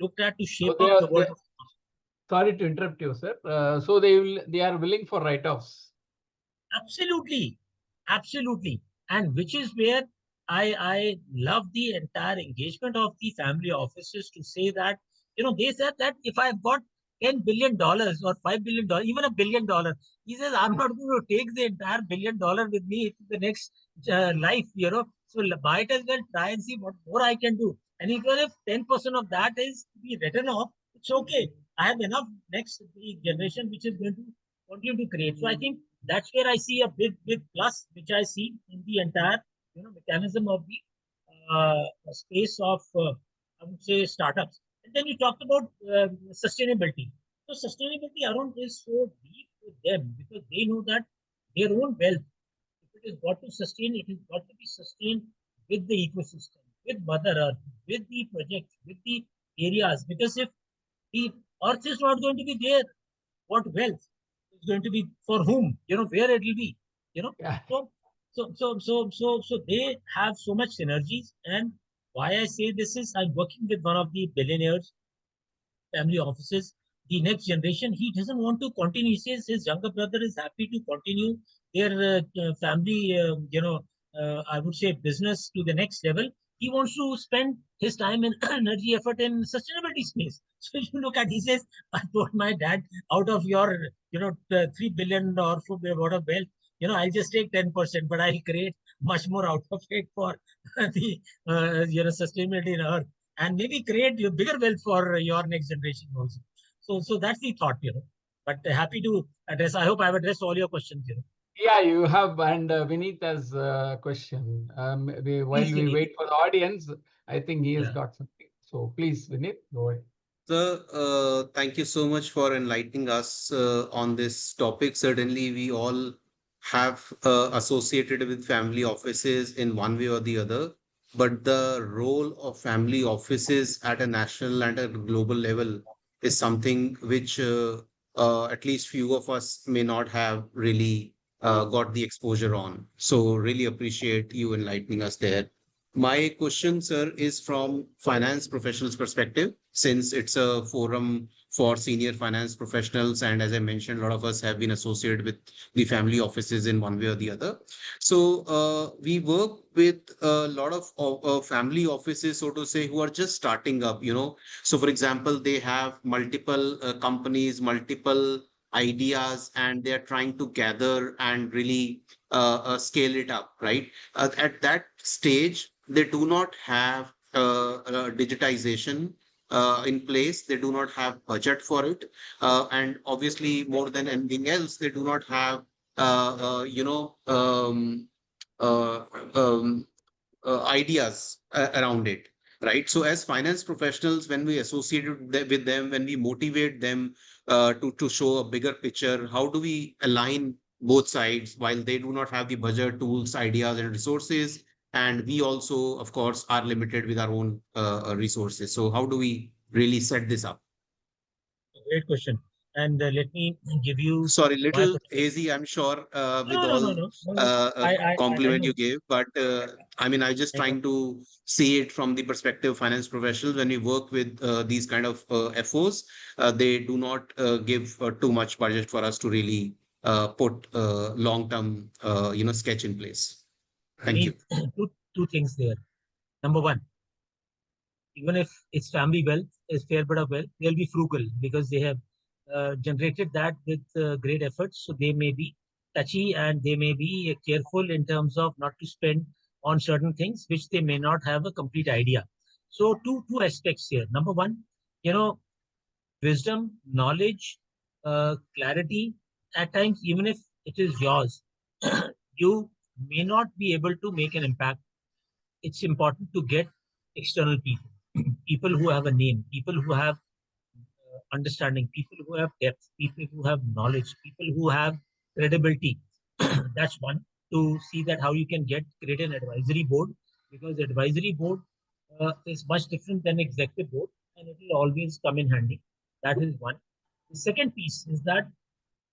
looked at to So shape up the world. sorry to interrupt you, sir. So they are willing for write-offs. Absolutely, absolutely, and which is where I love the entire engagement of the family offices to say that, they said that if I've got $10 billion or $5 billion, even $1 billion, he says I'm not going to take the entire $1 billion with me to the next life, So might as well try and see what more I can do. And even if 10% of that is to be written off, it's okay. I have enough next generation which is going to continue to create. So I think that's where I see a big plus, which I see in the entire, mechanism of the space of, I would say, startups. And then you talked about sustainability. So sustainability around is so deep with them because they know that their own wealth, if it is got to sustain, it has got to be sustained with the ecosystem, with Mother Earth, with the projects, with the areas. Because if the Earth is not going to be there, what wealth is going to be for whom, where it will be, Yeah. so so they have so much synergies. And why I say this is I'm working with one of the billionaires family offices. The next generation, he doesn't want to continue. He says his younger brother is happy to continue their family, I would say business to the next level. He wants to spend his time and energy, effort in sustainability space. So you look at, he says, I told my dad, out of your, 3 billion or 4 billion water wealth, I'll just take 10%, but I'll create much more out of it for the, sustainability in Earth, and maybe create your bigger wealth for your next generation also. So that's the thought, But happy to address. I hope I've addressed all your questions. Yeah, you have, and Vineet has a question. While Please, we Vinny. wait for the audience, I think he has Yeah. got something. So please, Vineet, go ahead. Sir, thank you so much for enlightening us on this topic. Certainly, we all have associated with family offices in one way or the other, but the role of family offices at a national and a global level is something which at least few of us may not have really got the exposure on. So, really appreciate you enlightening us there. My question, sir, is from finance professionals' perspective, since it's a forum for senior finance professionals. And as I mentioned, a lot of us have been associated with the family offices in one way or the other. So we work with a lot of family offices, so to say, who are just starting up, So for example, they have multiple companies, multiple ideas, and they're trying to gather and really scale it up, right? At that stage, they do not have digitization in place. They do not have budget for it, and obviously, more than anything else, they do not have uh, um, ideas around it, right? So as finance professionals, when we associate with them, when we motivate them to show a bigger picture, how do we align both sides while they do not have the budget, tools, ideas, and resources? And we also, of course, are limited with our own resources. So how do we really set this up? Great question. And let me give you Sorry, my little perspective. hazy, I'm sure, with No, no, no, all no, no, no. I compliment know, you gave, but I mean, I just I know. trying to see it from the perspective of finance professionals. When we work with these kind of FOs, they do not give too much budget for us to really put long-term, sketch in place. Thank you. Means two things there. Number one, even if it's family wealth, is fair bit of wealth, they'll be frugal because they have generated that with great efforts. So they may be touchy and they may be careful in terms of not to spend on certain things which they may not have a complete idea. So two aspects here. Number one, you know, wisdom, knowledge, clarity. At times, even if it is yours, you may not be able to make an impact. It's important to get external people, people who have a name, people who have understanding, people who have depth, people who have knowledge, people who have credibility. That's one. To see that how you can get create an advisory board, because advisory board is much different than executive board, and it will always come in handy. That is one. The second piece is that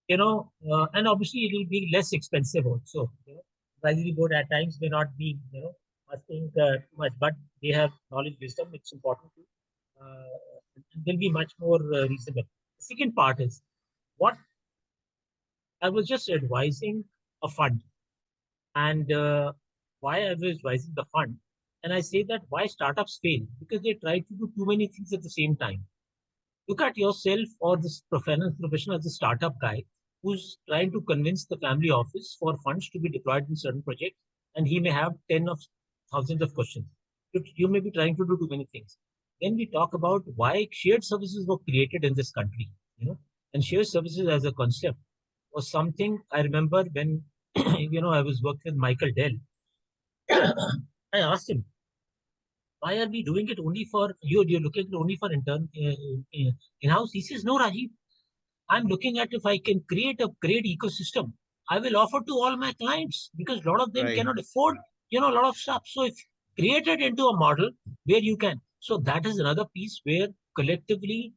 and obviously it will be less expensive also. Advisory board at times may not be asking too much, but they have knowledge, wisdom. It's important to they'll be much more reasonable. The second part is what I was just advising a fund, and why I was advising the fund, and I say that why startups fail because they try to do too many things at the same time. Look at yourself or this professional as a startup guy who's trying to convince the family office for funds to be deployed in certain projects, and he may have 10 of thousands of questions. You may be trying to do too many things. Then we talk about why shared services were created in this country, and shared services as a concept was something I remember when, I was working with Michael Dell. I asked him, why are we doing it only for you? You're looking at it only for in-house. He says, no, Rajiv, I'm looking at if I can create a great ecosystem, I will offer to all my clients because a lot of them Right. cannot afford, a lot of stuff. So if created into a model where you can, so that is another piece where collectively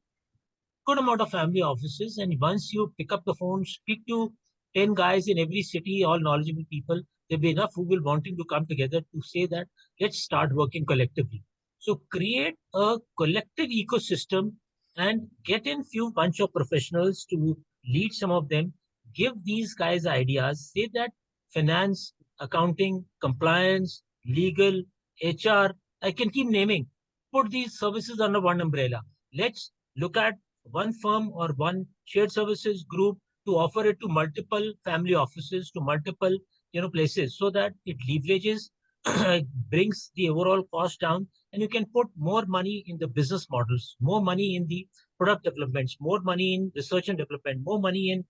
good amount of family offices. And once you pick up the phone, speak to 10 guys in every city, all knowledgeable people, there'll be enough who will wanting to come together to say that let's start working collectively. So create a collective ecosystem and get in few bunch of professionals to lead some of them, give these guys ideas, say that finance, accounting, compliance, legal, HR, I can keep naming, put these services under one umbrella. Let's look at one firm or one shared services group to offer it to multiple family offices, to multiple places, so that it leverages, brings the overall cost down, and you can put more money in the business models, more money in the product developments, more money in research and development, more money in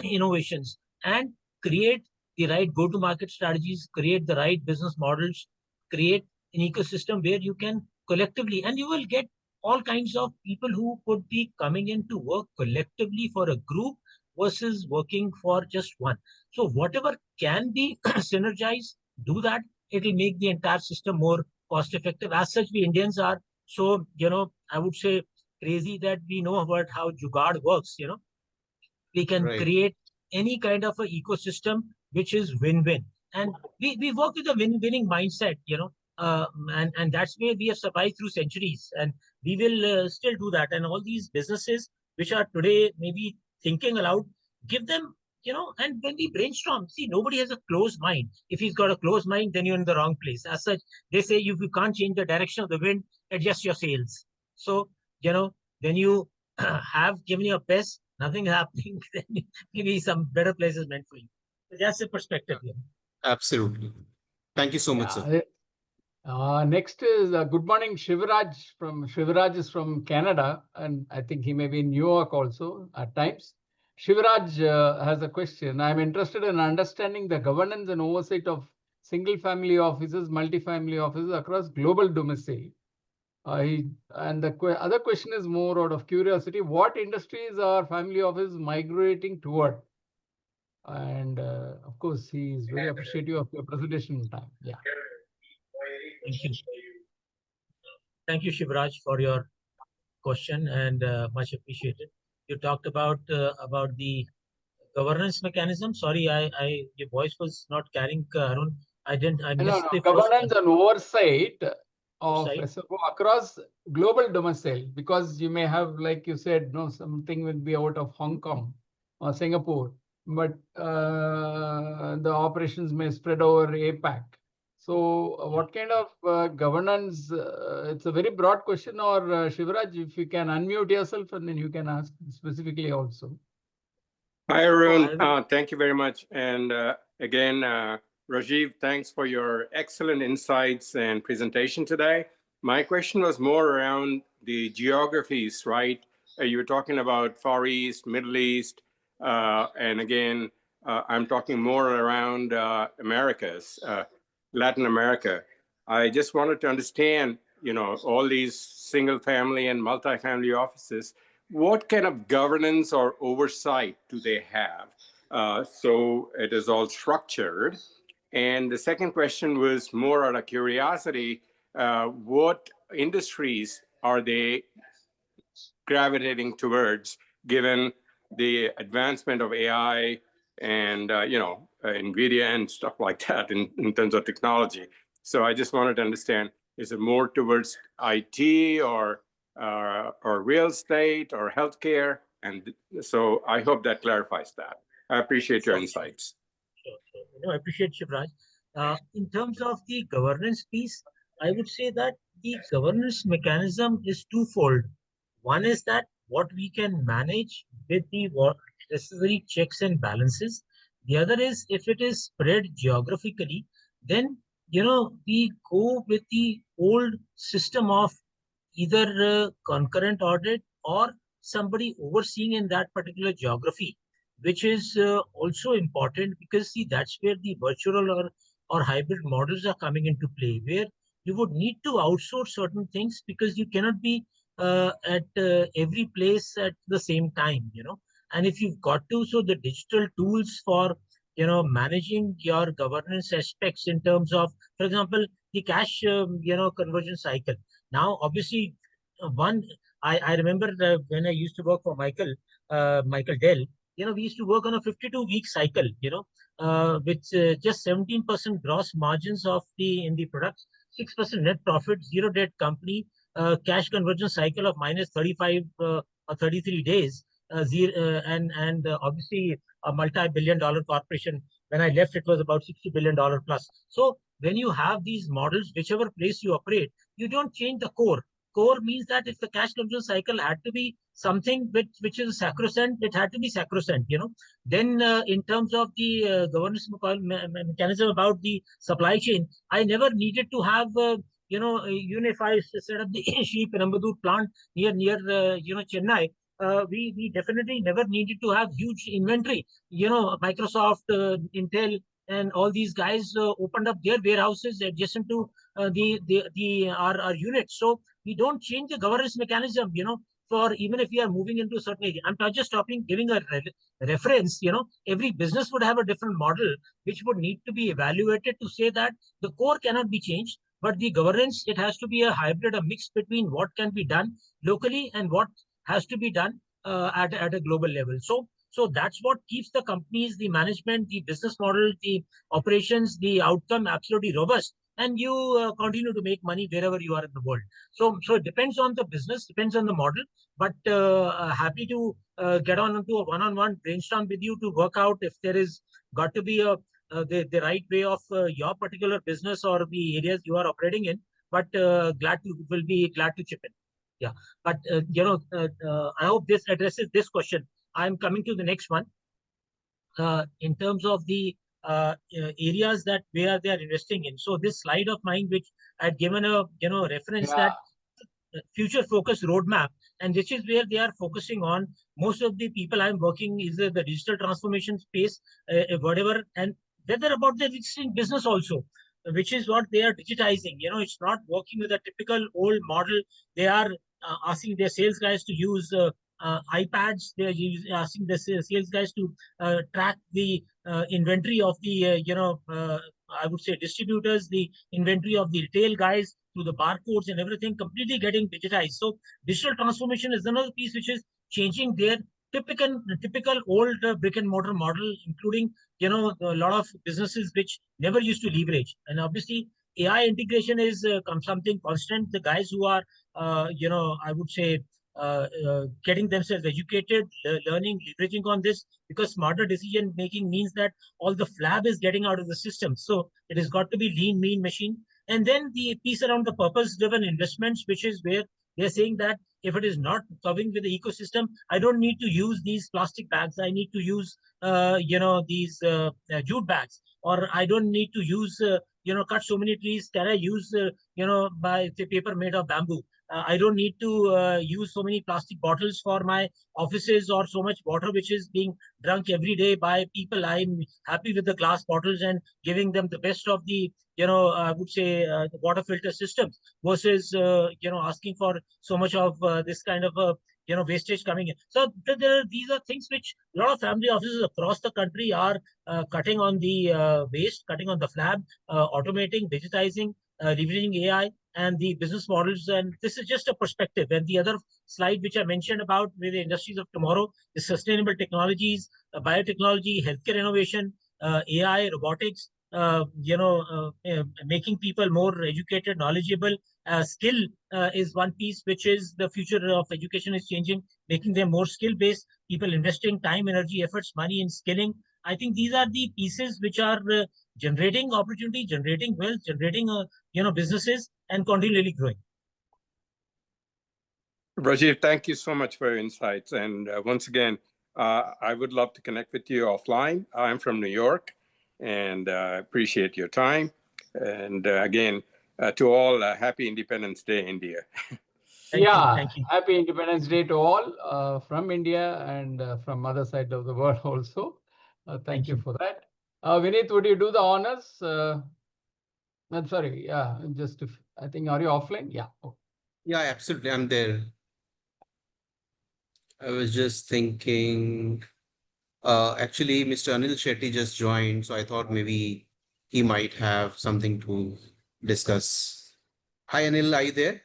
innovations, and create the right go-to-market strategies, create the right business models, create an ecosystem where you can collectively, and you will get all kinds of people who could be coming in to work collectively for a group versus working for just one. So whatever can be synergized, do that. It will make the entire system more cost effective. As such, we Indians are so, I would say crazy that we know about how Jugaad works, we can Right. create any kind of a ecosystem which is win-win. And we work with a winning mindset, and that's where we have survived through centuries. And we will still do that. And all these businesses which are today maybe thinking aloud, give them, and when we brainstorm, see, nobody has a closed mind. If he's got a closed mind, then you're in the wrong place. As such, they say if you can't change the direction of the wind, adjust your sails. So, when you have given your best, nothing happening, then maybe some better places meant for you. So that's the perspective here. Absolutely. Thank you so much, sir. Yeah. Next is good morning, Shivraj. Shivraj is from Canada, and I think he may be in New York also at times. Shivraj has a question. I'm interested in understanding the governance and oversight of single-family offices, multi-family offices across global domicile. And the other question is more out of curiosity: what industries are family offices migrating toward? And of course, he is very appreciative of your presentation time. Yeah. Thank you. Thank you, Shivraj, for your question and much appreciated. you talked about the governance mechanism. Sorry, your voice was not carrying. Arun, I No, missed no, the first governance and oversight of side. SFO across global domicile, because you may have, like you said, no, something will be out of Hong Kong or Singapore, but the operations may spread over APAC. So, what kind of governance? It's a very broad question. Or Shivraj, if you can unmute yourself and then you can ask specifically also. Hi, Oh, Arun. I will. Thank you very much. And again, Rajiv, thanks for your excellent insights and presentation today. My question was more around the geographies, right? You were talking about Far East, Middle East, and again, I'm talking more around Americas, Latin America. I just wanted to understand, all these single family and multifamily offices, what kind of governance or oversight do they have? So it is all structured. And the second question was more out of curiosity, what industries are they gravitating towards, given the advancement of AI and NVIDIA and stuff like that in terms of technology. So I just wanted to understand, is it more towards IT or real estate or healthcare? And so I hope that clarifies that. I appreciate your insights. Sure. I appreciate Shivraj. In terms of the governance piece, I would say that the governance mechanism is twofold. One is that what we can manage with the what necessary checks and balances. The other is if it is spread geographically, then we go with the old system of either concurrent audit or somebody overseeing in that particular geography, which is also important because see that's where the virtual or hybrid models are coming into play, where you would need to outsource certain things because you cannot be at every place at the same time, and if you've got to, so the digital tools for managing your governance aspects in terms of, for example, the cash conversion cycle. Now obviously one I remember when I used to work for Michael Dell, we used to work on a 52-week cycle, with just 17% gross margins of the in the products, 6% net profit, zero debt company, cash conversion cycle of minus 35 or 33 days, and obviously a multi-billion-dollar corporation. When I left, it was about $60 billion plus. So when you have these models, whichever place you operate, you don't change the core. Core means that if the cash conversion cycle had to be something which is sacrosanct, it had to be sacrosanct, Then in terms of the governance mechanism about the supply chain, I never needed to have unify set up the sheep and Ambadur plant near Chennai. We definitely never needed to have huge inventory. Microsoft, Intel, and all these guys opened up their warehouses adjacent to the our units. So we don't change the governance mechanism, for even if we are moving into a certain area. I'm not just stopping giving a reference, every business would have a different model, which would need to be evaluated to say that the core cannot be changed, but the governance, it has to be a hybrid, a mix between what can be done locally and what has to be done at a global level. So that's what keeps the companies, the management, the business model, the operations, the outcome absolutely robust. And you continue to make money wherever you are in the world. So it depends on the business, depends on the model. But happy to get on into a one-on-one brainstorm with you to work out if there is got to be the right way of your particular business or the areas you are operating in. But will be glad to chip in. Yeah, but I hope this addresses this question. I'm coming to the next one. In terms of the areas that where they are investing in. So this slide of mine, which I had given a reference, Yeah. that future focus roadmap, and which is where they are focusing on. Most of the people I'm working is the digital transformation space, whatever, and whether about the existing business also, which is what they are digitizing. It's not working with a typical old model. They are asking their sales guys to use iPads. They are asking the sales guys to track the inventory of the I would say distributors, the inventory of the retail guys, through the barcodes and everything completely getting digitized. So digital transformation is another piece which is changing their typical old brick and mortar model, including a lot of businesses which never used to leverage. And obviously, AI integration is something constant. The guys who are, I would say, getting themselves educated, learning, leveraging on this, because smarter decision making means that all the flab is getting out of the system. So it has got to be lean, mean machine. And then the piece around the purpose driven investments, which is where they're saying that if it is not covering with the ecosystem, I don't need to use these plastic bags. I need to use, these jute bags, or I don't need to use, cut so many trees. Can I use, by the paper made of bamboo? I don't need to use so many plastic bottles for my offices, or so much water which is being drunk every day by people. I'm happy with the glass bottles and giving them the best of the, I would say, the water filter systems, versus, asking for so much of this kind of wastage coming in. So these are things which a lot of family offices across the country are cutting on the waste, cutting on the flab, automating, digitizing, leveraging AI and the business models. And this is just a perspective. And the other slide which I mentioned about with the industries of tomorrow is sustainable technologies, biotechnology, healthcare innovation, AI, robotics, making people more educated, knowledgeable. Skill is one piece, which is the future of education is changing, making them more skill based. People investing time, energy, efforts, money in skilling. I think these are the pieces which are generating opportunity, generating wealth, generating businesses, and continually growing. Rajiv, thank you so much for your insights. And once again, I would love to connect with you offline. I'm from New York, and appreciate your time. And again, to all, happy Independence Day, India. Thank you. Yeah, Thank you. happy Independence Day to all from India and from other side of the world also. Thank you for that. Vineet, would you do the honors? I'm sorry. Yeah, just if, I think, are you offline? Yeah. Oh. Yeah, absolutely. I'm there. I was just thinking, actually, Mr. Anil Shetty just joined, so I thought maybe he might have something to discuss. Hi, Anil, are you there?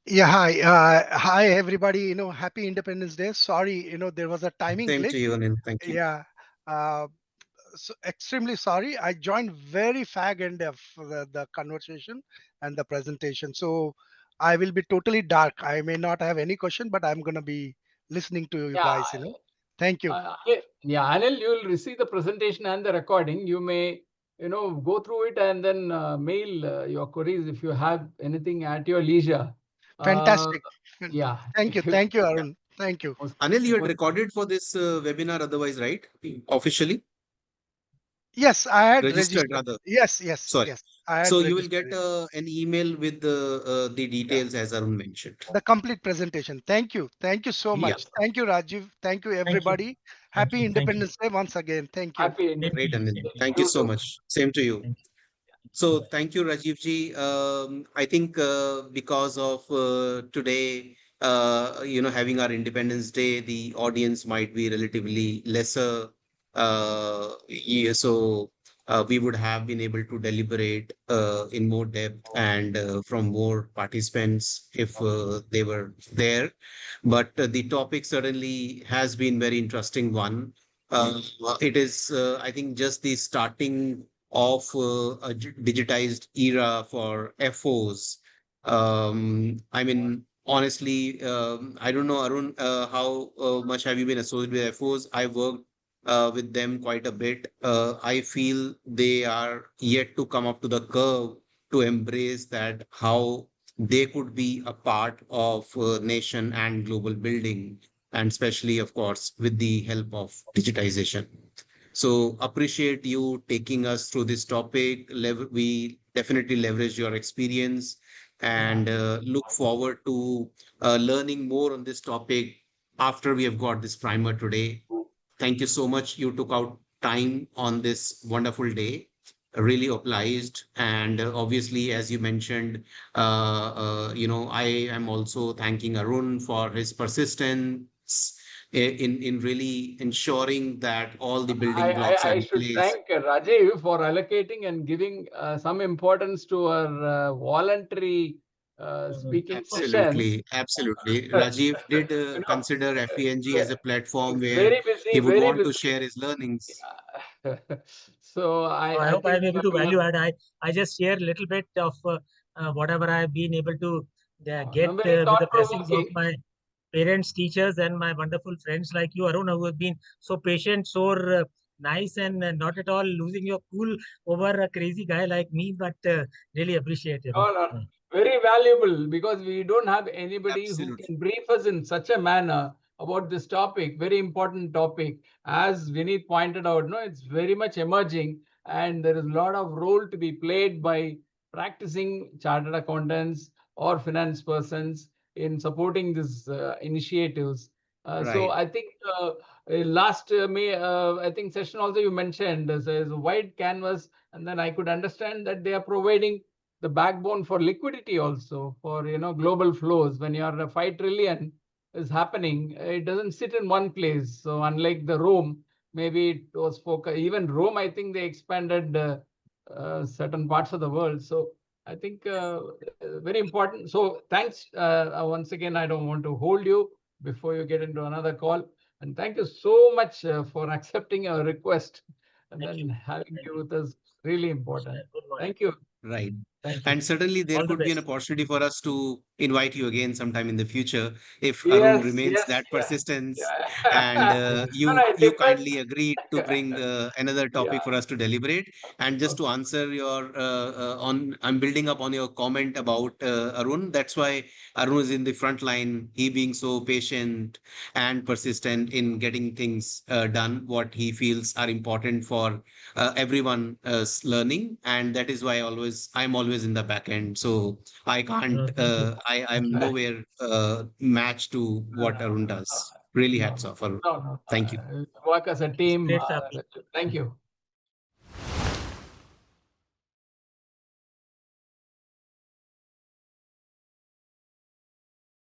Yeah, hi. Hi, everybody. Happy Independence Day. Sorry, there was a timing Same to glitch. you, Anil. Thank you. Yeah. Uh, so extremely sorry. I joined very fag end of the conversation and the presentation. So I will be totally dark. I may not have any question, but I'm going to be listening to you Yeah, guys. Thank you. yeah, Anil, you will receive the presentation and the recording. You may, go through it and then mail your queries if you have anything at your leisure. Fantastic. Yeah, Thank you. if you, Thank you, Yeah. Arun. Thank you. Anil, you had most- recorded for this webinar otherwise, right? Officially Yes, I had registered, registered. rather. Yes, yes, Sorry. yes. I had So you will get registered it. an email with the Yeah. details as Arun mentioned. The complete presentation. Thank you. Thank you so Yeah, much. Thank you, Rajiv. Thank you, Thank you. everybody. Thank Happy you. Thank you. Independence Day once again. Thank you. Happy Same to great, you. Independence Anil. Same Day. to you. Thank you You so too. much. Same to you. Thank you. So Bye-bye. thank you, Rajiv ji. I think because of today, having our Independence Day, the audience might be relatively lesser. Yeah, so we would have been able to deliberate in more depth and from more participants if they were there. But the topic certainly has been very interesting one. It is, I think, just the starting of a digitized era for FOs. I mean, honestly, I don't know, Arun, how much have you been associated with FOs? I worked with them quite a bit. I feel they are yet to come up to the curve to embrace that how they could be a part of nation and global building, and especially, of course, with the help of digitization. So appreciate you taking us through this topic. We definitely leverage your experience and look forward to learning more on this topic after we have got this primer today. Thank you so much. You took out time on this wonderful day. Really obliged. And obviously, as you mentioned, I am also thanking Arun for his persistence in really ensuring that all the I, building blocks I, are I in should place. thank Rajiv for allocating and giving some importance to our voluntary speaking sessions. Absolutely, absolutely. Rajiv did You know, consider FENG as a platform he's where very busy, he would very want to busy. share his learnings. Yeah. So I I hope I'm think able to we have value add. I just share a little bit of whatever I've been able to get no, very with thought the blessings of provoking. my parents, teachers, and my wonderful friends like you, Arun, who have been so patient, so nice, and not at all losing your cool over a crazy guy like me. But really appreciate, you know. No, no, very valuable because we don't have anybody who Absolutely. can brief us in such a manner about this topic, very important topic. As Vineet pointed out, no, it's very much emerging, and there is a lot of role to be played by practicing chartered accountants or finance persons in supporting these initiatives. So Right. I think last May, I think session also you mentioned there's a wide canvas, and then I could understand that they are providing the backbone for liquidity also for global flows. When your 5 trillion is happening, it doesn't sit in one place. So unlike the Rome, maybe it was focused. Even Rome, I think they expanded certain parts of the world. So I think very important. So thanks once again. I don't want to hold you before you get into another call, and thank you so much for accepting our request and Thank then you. having Thank you you. with us. Really Yeah, important. good one. Thank you. Right. Thank you. And certainly there All the could be an best. opportunity for us to invite you again sometime in the future if Arun Yes, remains yes, that yeah, persistence and yeah. No, no, you it you depends. kindly agreed to bring another Yeah. topic for us to deliberate. And just to Okay. answer your on I'm building up on your comment about Arun. That's why Arun is in the front line. He being so patient and persistent in getting things done, what he feels are important for everyone learning, and that is why I'm always in the back end, so I can't Thank you. Thank I'm you. nowhere match to No, what Arun does. Really no, hats no, off, Arun. no, no. Thank you. Work as a It's team. great, Sapni. Thank you.